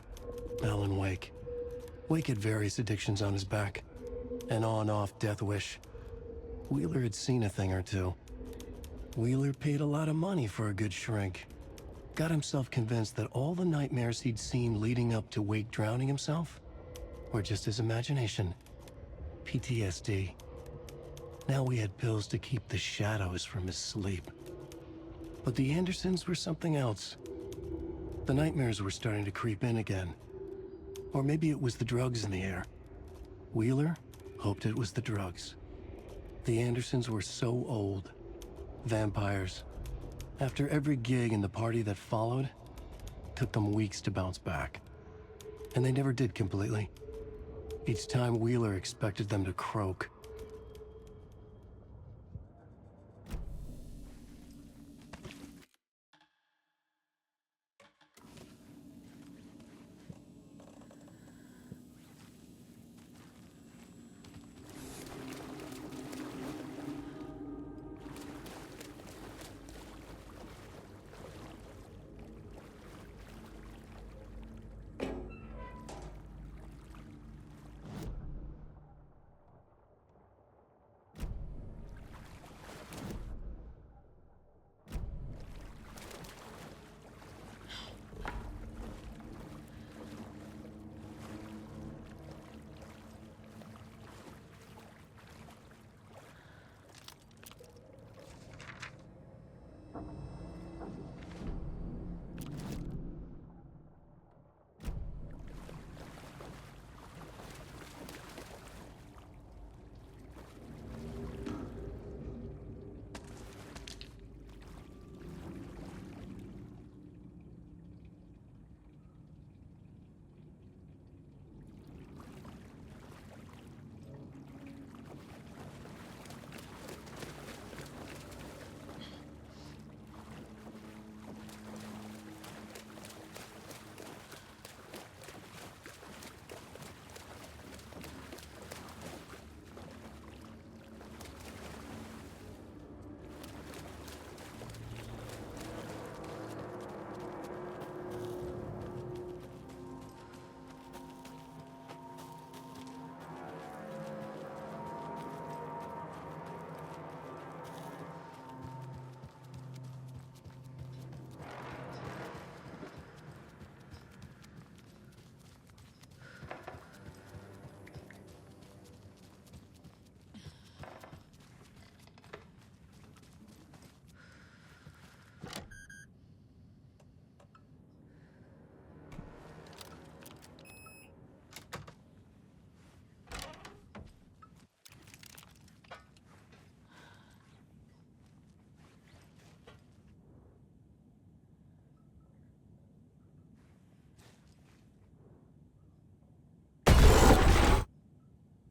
Alan Wake. Wake had various addictions on his back. An on-off death wish. Wheeler had seen a thing or two. Wheeler paid a lot of money for a good shrink. Got himself convinced that all the nightmares he'd seen leading up to Wake drowning himself were just his imagination. PTSD. Now we had pills to keep the shadows from his sleep. But the Andersons were something else. The nightmares were starting to creep in again. Or maybe it was the drugs in the air. Wheeler hoped it was the drugs. The Andersons were so old. Vampires. After every gig and the party that followed, took them weeks to bounce back. And they never did completely. Each time Wheeler expected them to croak.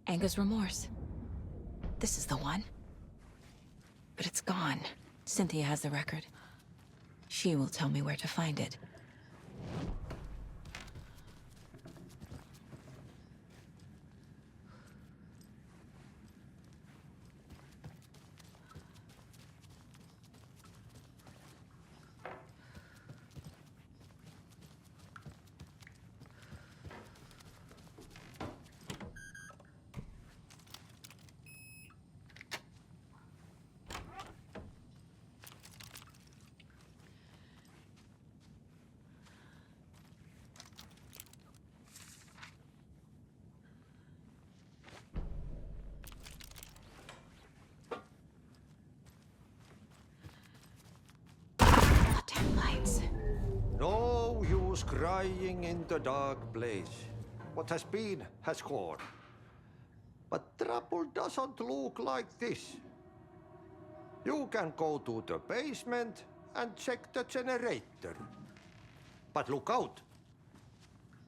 Anger's remorse. This is the one. But it's gone. Cynthia has the record. She will tell me where to find it. No use crying in the dark place. What has been has gone. But trouble doesn't look like this. You can go to the basement and check the generator. But look out.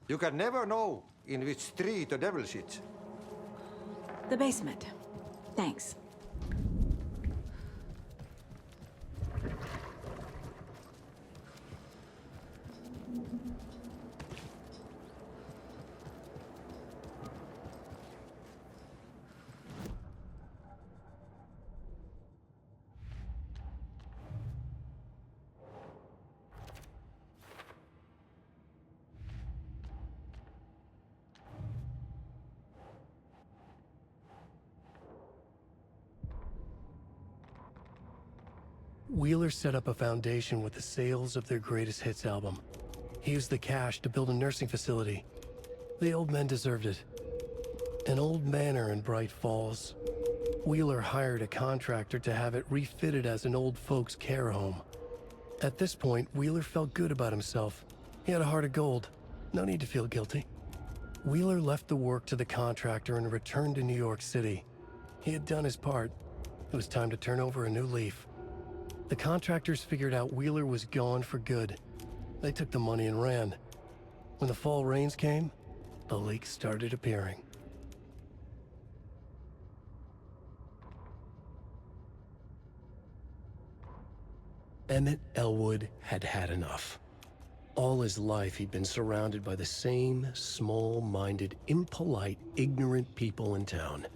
You can never know in which tree the devil sits. The basement. Thanks. Wheeler set up a foundation with the sales of their greatest hits album. He used the cash to build a nursing facility. The old men deserved it. An old manor in Bright Falls. Wheeler hired a contractor to have it refitted as an old folks' care home. At this point, Wheeler felt good about himself. He had a heart of gold. No need to feel guilty. Wheeler left the work to the contractor and returned to New York City. He had done his part. It was time to turn over a new leaf. The contractors figured out Wheeler was gone for good. They took the money and ran. When the fall rains came, the leaks started appearing. Emmett Elwood had had enough. All his life, he'd been surrounded by the same small-minded, impolite, ignorant people in town.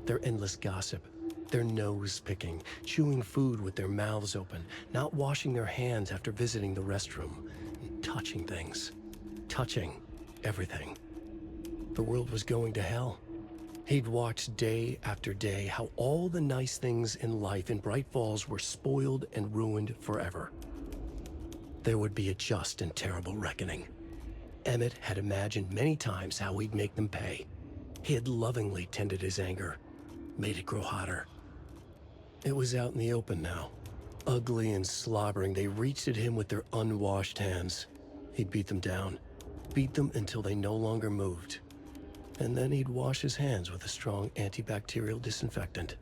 Their endless gossip, their nose-picking, chewing food with their mouths open, not washing their hands after visiting the restroom, and touching things. Touching everything. The world was going to hell. He'd watched day after day how all the nice things in life in Bright Falls were spoiled and ruined forever. There would be a just and terrible reckoning. Emmett had imagined many times how he'd make them pay. He had lovingly tended his anger, made it grow hotter. It was out in the open now. Ugly and slobbering, they reached at him with their unwashed hands. He'd beat them down, beat them until they no longer moved. And then he'd wash his hands with a strong antibacterial disinfectant.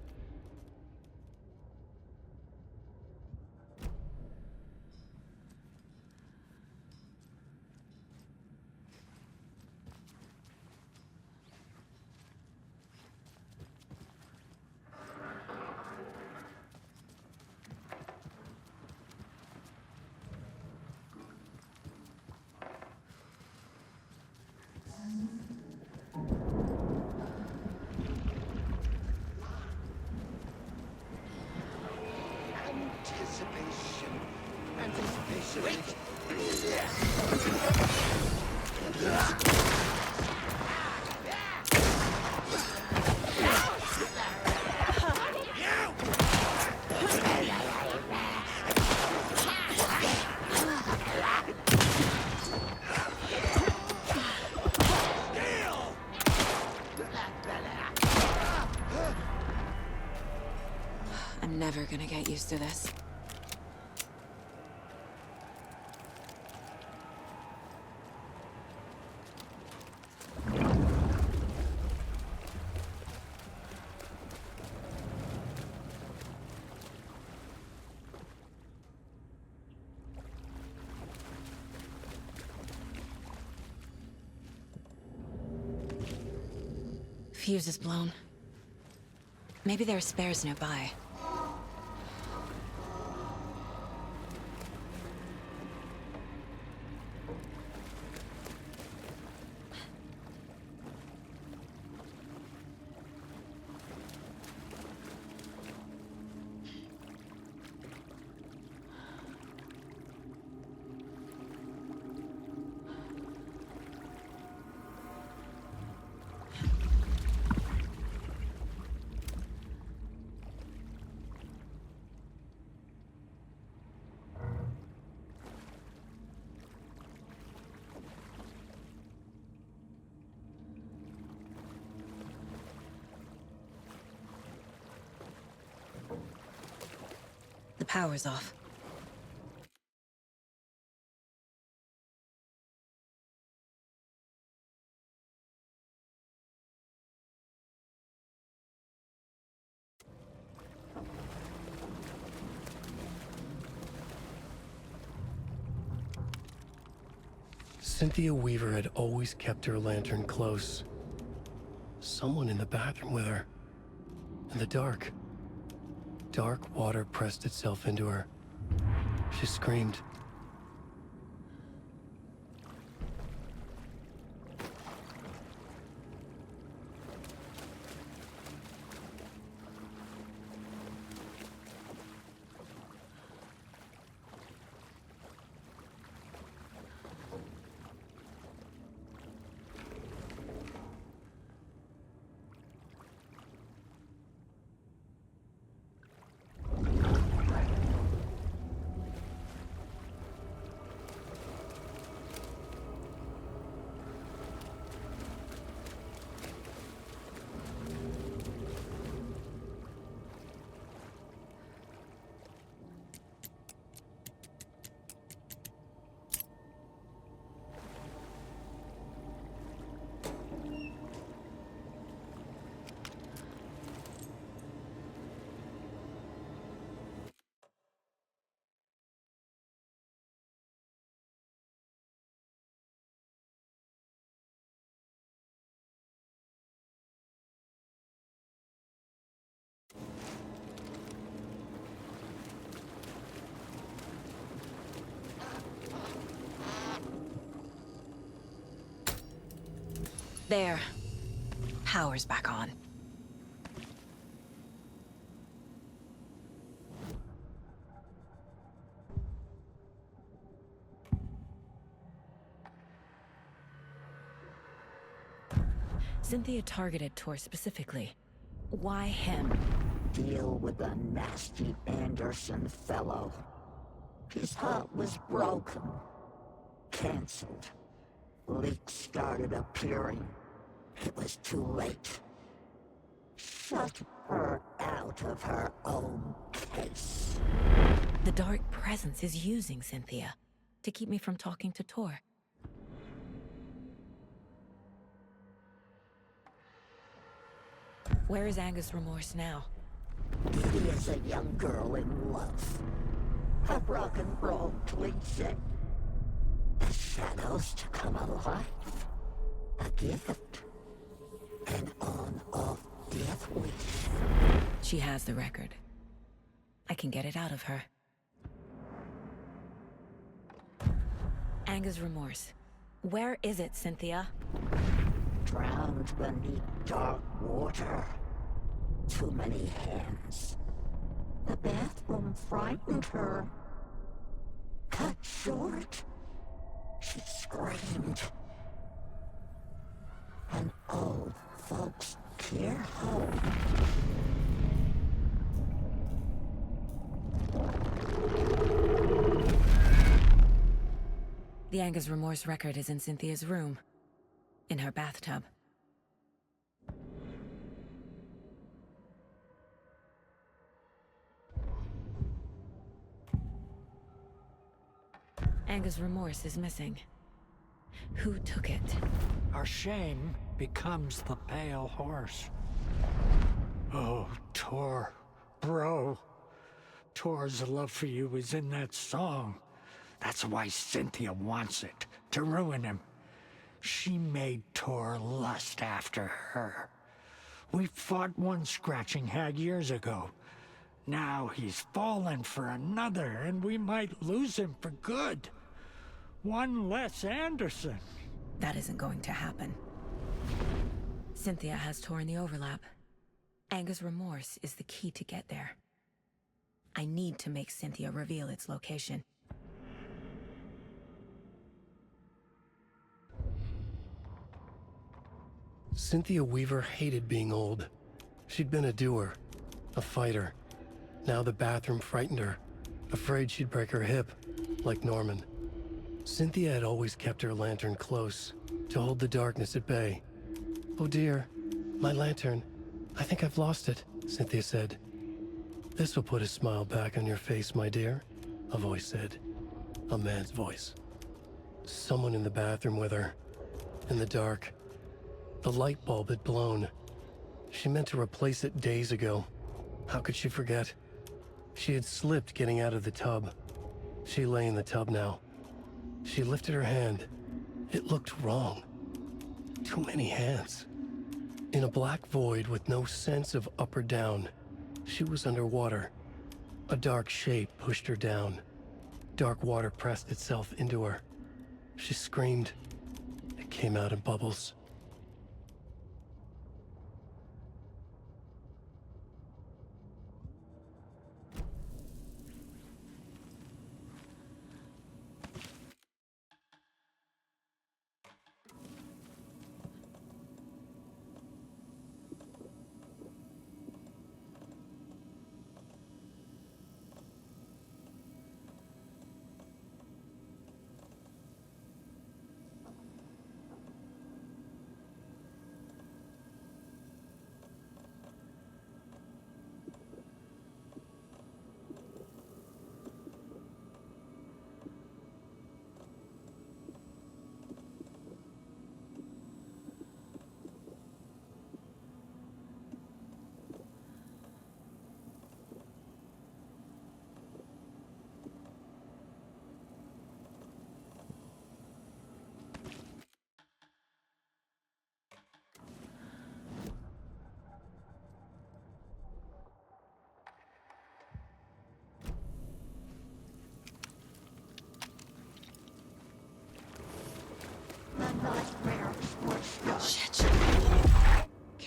I'm never gonna get used to this. Fuse is blown. Maybe there are spares nearby. The power's off. Cynthia Weaver had always kept her lantern close. Someone in the bathroom with her. In the dark. Dark water pressed itself into her. She screamed. There. Power's back on. Cynthia targeted Tor specifically. Why him? Deal with the nasty Anderson fellow. His heart was broken. Cancelled. Leaks started appearing. It was too late. Shut her out of her own case. The Dark Presence is using Cynthia to keep me from talking to Tor. Where is Angus Remorse now? Didi is a young girl in love. A rock and roll cliche. The shadows to come alive. A gift. An on-off death wish. She has the record. I can get it out of her. Angus Remorse. Where is it, Cynthia? Drowned beneath dark water. Too many hands. The bathroom frightened her. Cut short. She screamed. An old folks' care home. The Angus Remorse record is in Cynthia's room. In her bathtub. Angus Remorse is missing. Who took it? Our shame becomes the pale horse. Oh, Tor. Bro. Tor's love for you is in that song. That's why Cynthia wants it, to ruin him. She made Tor lust after her. We fought one scratching hag years ago. Now he's fallen for another, and we might lose him for good. One less Anderson. That isn't going to happen. Cynthia has Tor in the overlap. Angus Remorse is the key to get there. I need to make Cynthia reveal its location. Cynthia Weaver hated being old. She'd been a doer, a fighter. Now the bathroom frightened her, afraid she'd break her hip, like Norman. Cynthia had always kept her lantern close, to hold the darkness at bay. "Oh dear, my lantern. I think I've lost it," Cynthia said. "This will put a smile back on your face, my dear," a voice said. A man's voice. Someone in the bathroom with her. In the dark. The light bulb had blown. She meant to replace it days ago. How could she forget? She had slipped getting out of the tub. She lay in the tub now. She lifted her hand. It looked wrong. Too many hands. In a black void with no sense of up or down, she was underwater. A dark shape pushed her down. Dark water pressed itself into her. She screamed. It came out in bubbles.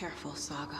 Careful, Saga.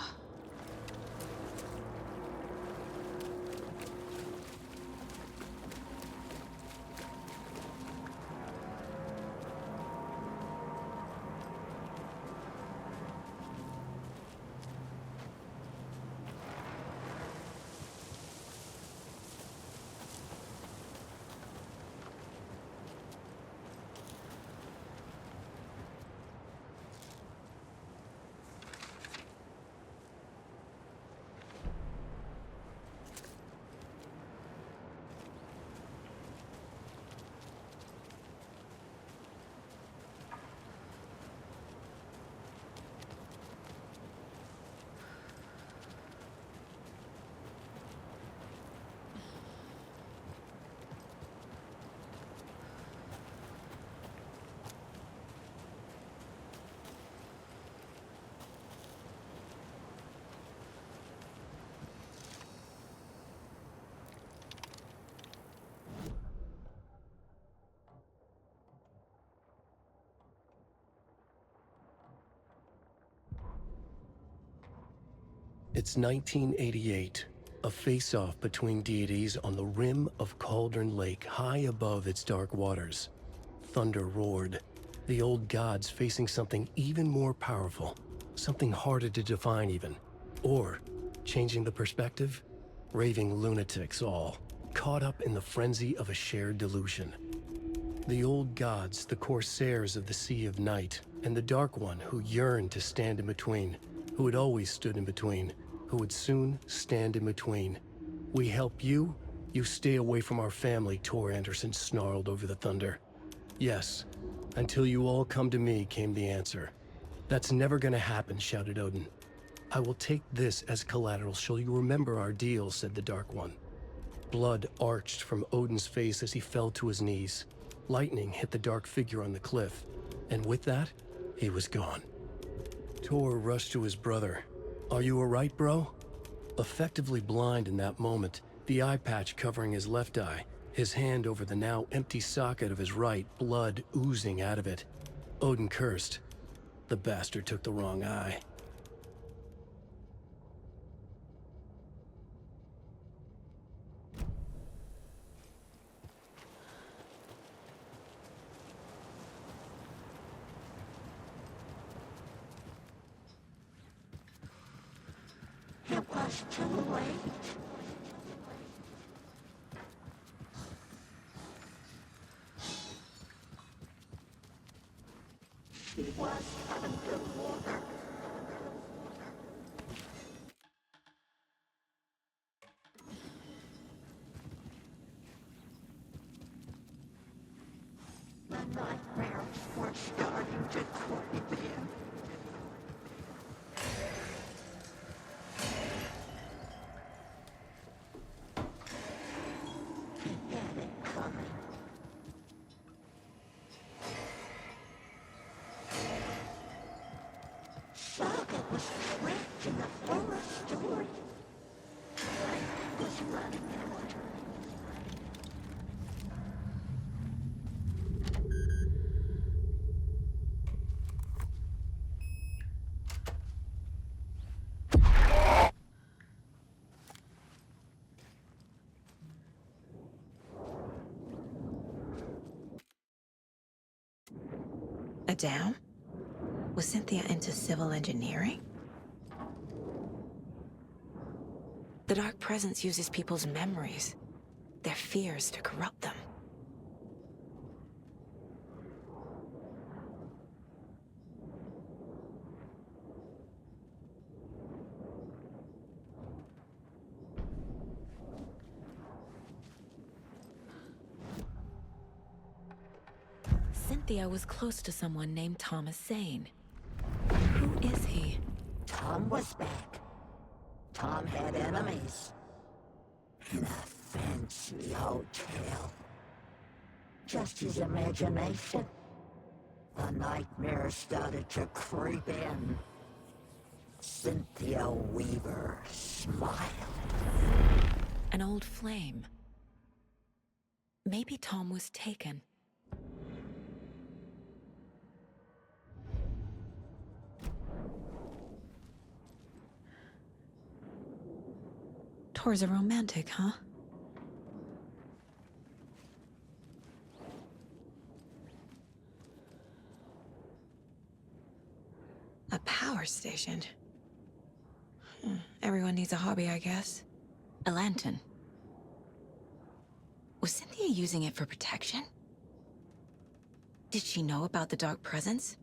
It's 1988, a face-off between deities on the rim of Cauldron Lake, high above its dark waters. Thunder roared, the old gods facing something even more powerful, something harder to define even. Or, changing the perspective, raving lunatics all, caught up in the frenzy of a shared delusion. The old gods, the corsairs of the Sea of Night, and the Dark One who yearned to stand in between, who had always stood in between, who would soon stand in between. We help you, you stay away from our family, Tor Anderson snarled over the thunder. Yes, until you all come to me, came the answer. That's never gonna happen, shouted Odin. I will take this as collateral, shall you remember our deal, said the Dark One. Blood arched from Odin's face as he fell to his knees. Lightning hit the dark figure on the cliff, and with that, he was gone. Tor rushed to his brother. Are you alright, bro? Effectively blind in that moment, the eye patch covering his left eye, his hand over the now empty socket of his right, blood oozing out of it. Odin cursed. The bastard took the wrong eye. It was too late. He was underwater. The nightmares were starting to creep in. He had it coming. Saga was trapped in the forest story. Life was running out. A dam? Was Cynthia into civil engineering? The Dark Presence uses people's memories, their fears to corrupt them. Cynthia was close to someone named Thomas Zane. Who is he? Tom was back. Tom had enemies. In a fancy hotel. Just his imagination. The nightmare started to creep in. Cynthia Weaver smiled. An old flame. Maybe Tom was taken. Tor's a romantic, huh? A power station. Everyone needs a hobby, I guess. A lantern. Was Cynthia using it for protection? Did she know about the dark presence?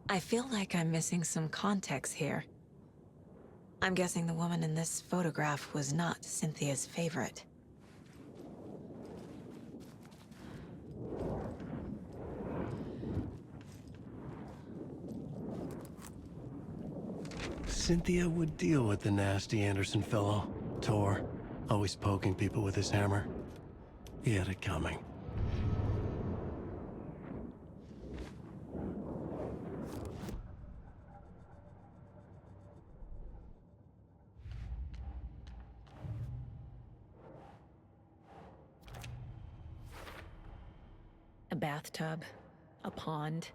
I feel like I'm missing some context here. I'm guessing the woman in this photograph was not Cynthia's favorite. Cynthia would deal with the nasty Anderson fellow, Tor, always poking people with his hammer. He had it coming. A bathtub, a pond,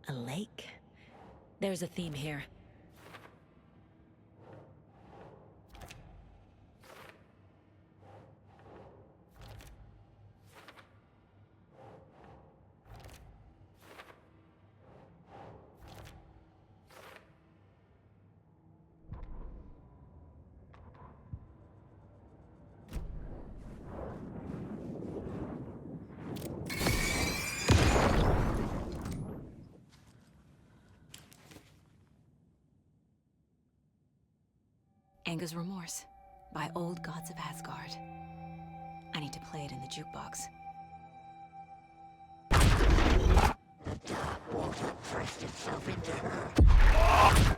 a lake. There's a theme here. Anger's Remorse by Old Gods of Asgard. I need to play it in the jukebox. The dark water pressed itself into her.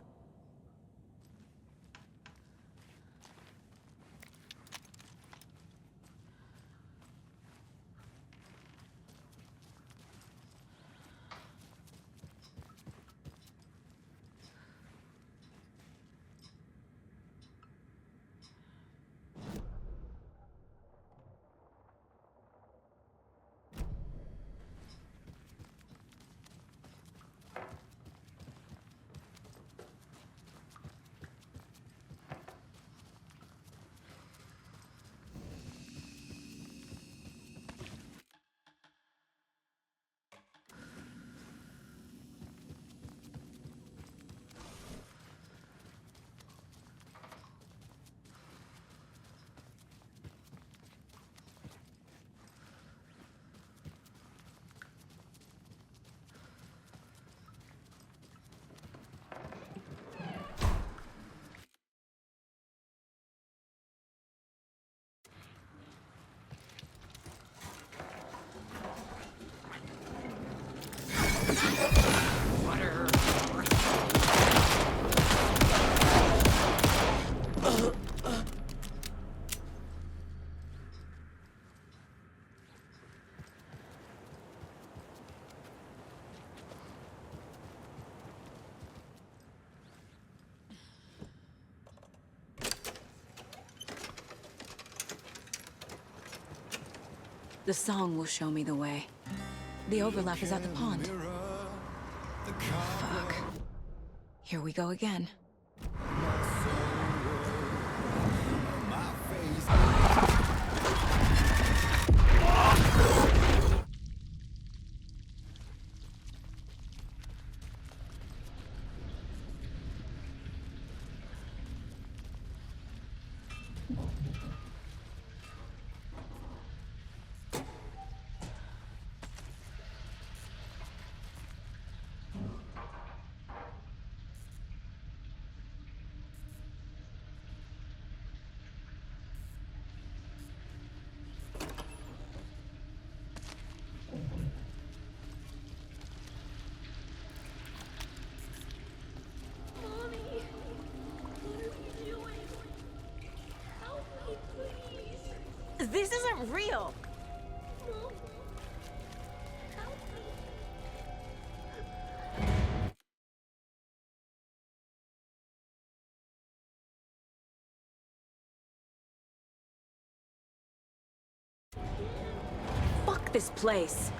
The song will show me the way. The overlap is at the pond. Fuck. Here we go again. This isn't real! Fuck this place!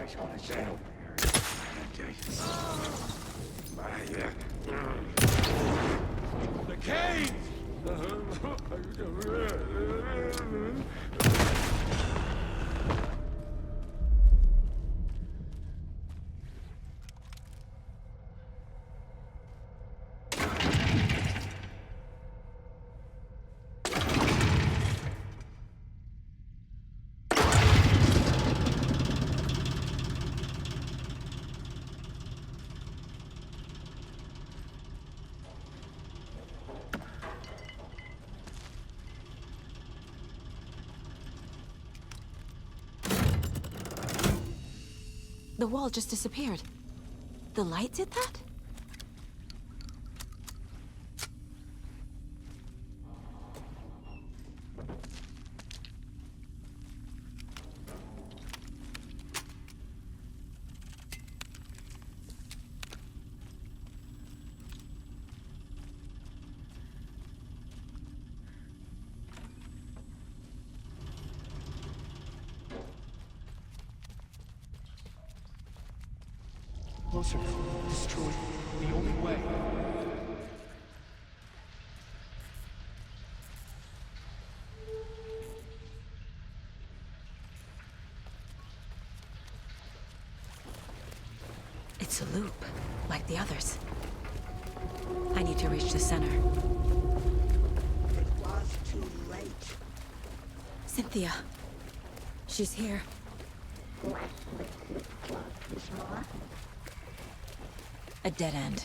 guy's on his head over there. The cave! The wall just disappeared. The light did that? Closer. Destroy. The only way. It's a loop, like the others. I need to reach the center. It was too late. Cynthia. She's here. A dead end.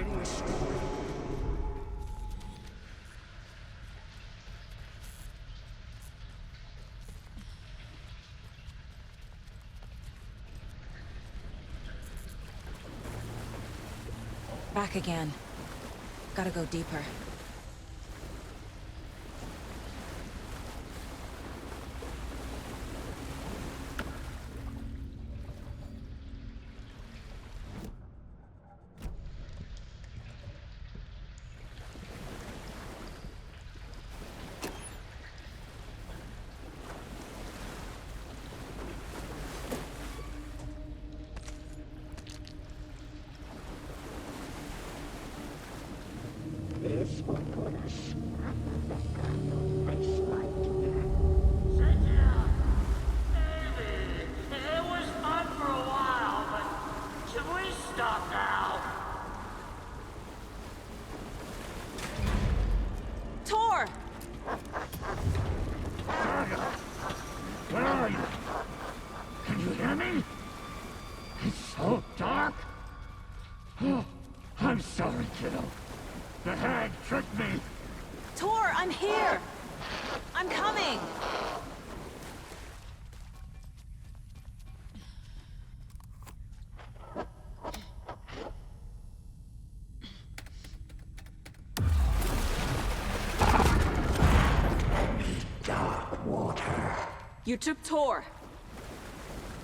fighting a storm. Back again. Gotta go deeper. It was fun for a while, but should we stop now? Tor! Where are you? Can you hear me? It's so dark. Oh, I'm sorry, kiddo. The hag tricked me. Tor, I'm here! I'm coming! Dark water. You took Tor.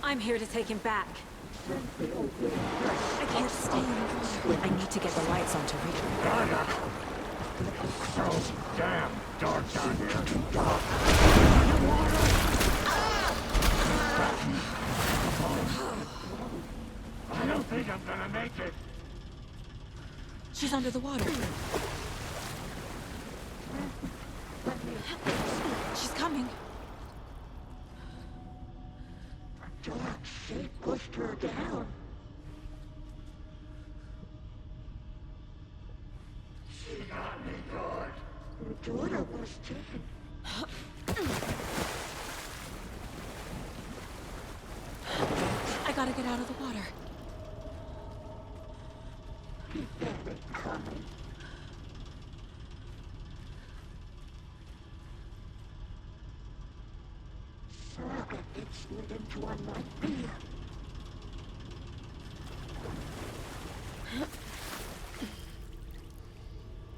I'm here to take him back. I can't stay in the water. I need to get the lights on to reach him. Gaga. It's so damn dark down here. Too dark. I don't think I'm gonna make it. She's under the water. She's coming. A dark shape pushed her down. She got me good. Her daughter was taken. I gotta get out of the water. Keep that coming. Saga gets you into a nightmare.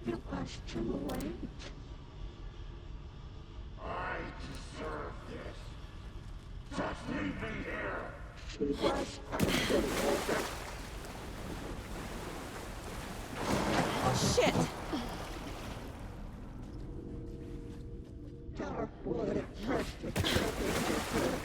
It was too late. I deserve this. Just leave me here. She was unbelievable. Oh, shit! Dark water must have taken her.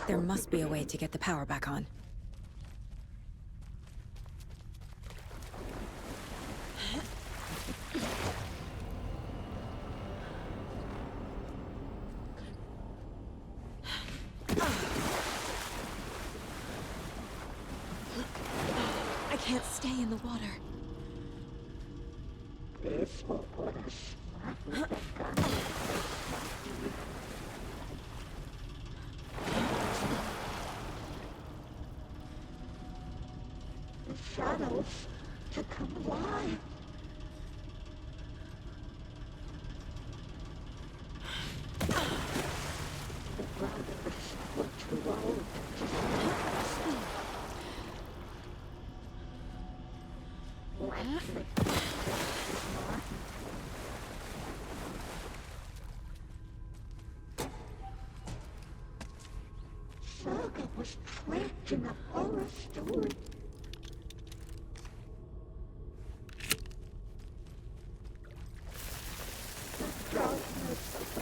There must be a way to get the power back on. I can't stay in the water. This will put us. The shadows to come alive. The brothers were too old to see us. Saga was trapped in a horror story. The darkness of the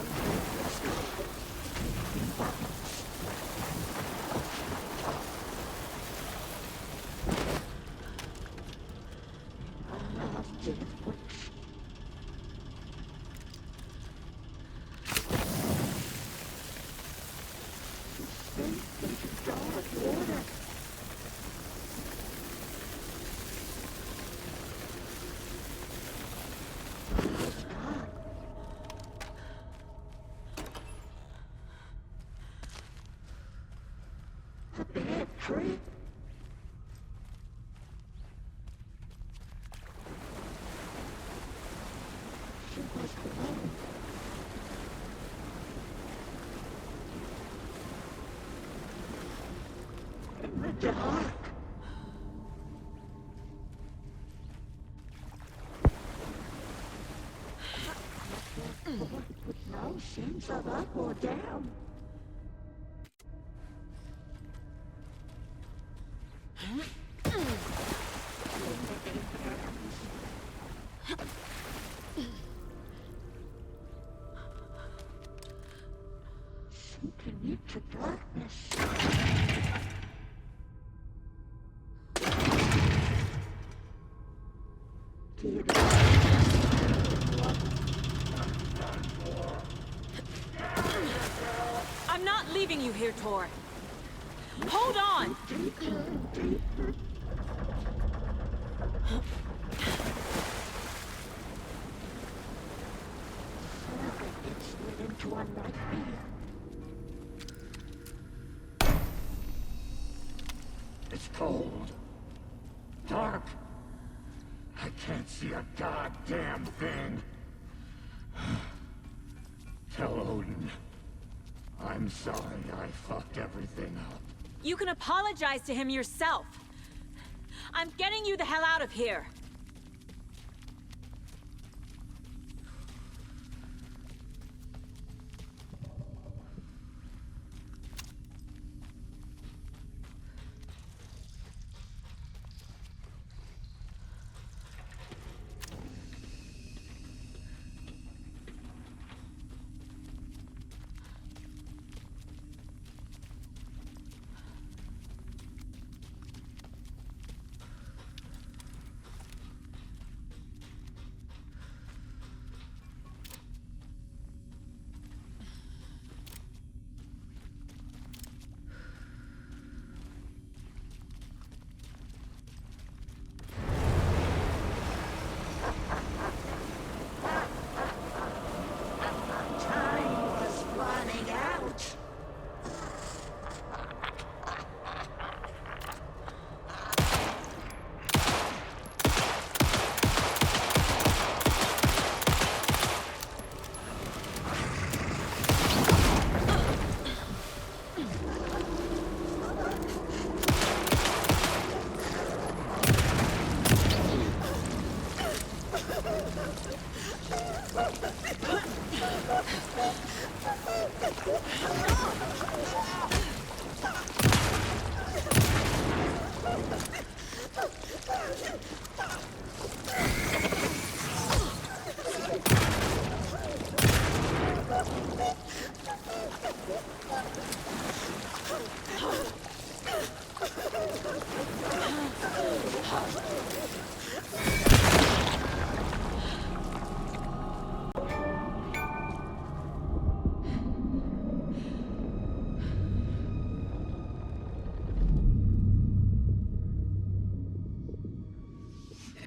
country? She was alone. In the dark. No sense of up or down. Sinking into darkness. I'm not leaving you here, Tor. Hold on! Into a nightmare. It's cold. Dark. I can't see a goddamn thing. Tell Odin. I'm sorry I fucked everything up. You can apologize to him yourself. I'm getting you the hell out of here.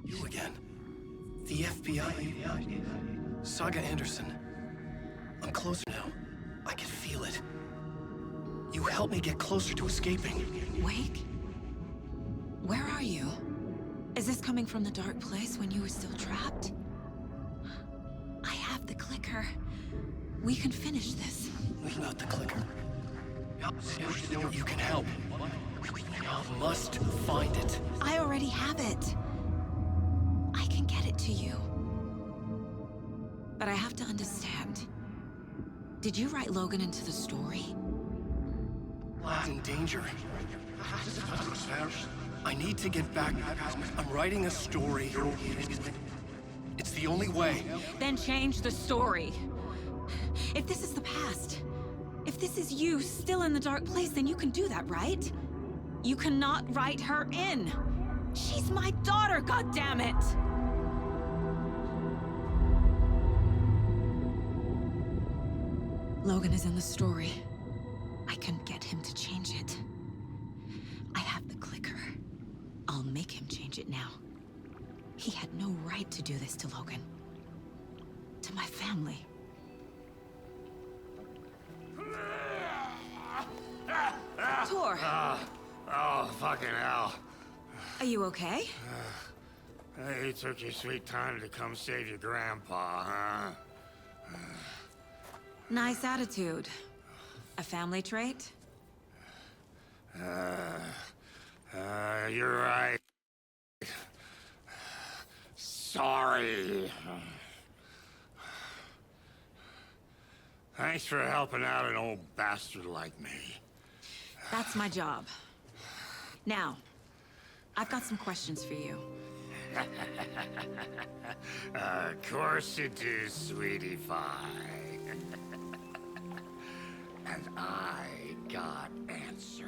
You again. The FBI. Saga Anderson. I'm closer now. I can feel it. You helped me get closer to escaping. Wake? Where are you? Is this coming from the dark place when you were still trapped? I have the clicker. We can finish this. Without the clicker. You can help. I must find it. I already have it. I can get it to you. But I have to understand. Did you write Logan into the story? Lad's in danger. I need to get back. I'm writing a story. It's the only way. Then change the story. If this is the past, if this is you still in the dark place, then you can do that, right? You cannot write her in. She's my daughter, goddammit! Logan is in the story. I can get him to change it. I have the clicker. I'll make him change it now. He had no right to do this to Logan. To my family. Tor! Fucking hell. Are you okay? You took your sweet time to come save your grandpa, huh? Nice attitude. A family trait? You're right. Sorry. Thanks for helping out an old bastard like me. That's my job. Now, I've got some questions for you. Of course you do, sweetie pie. And I got answers.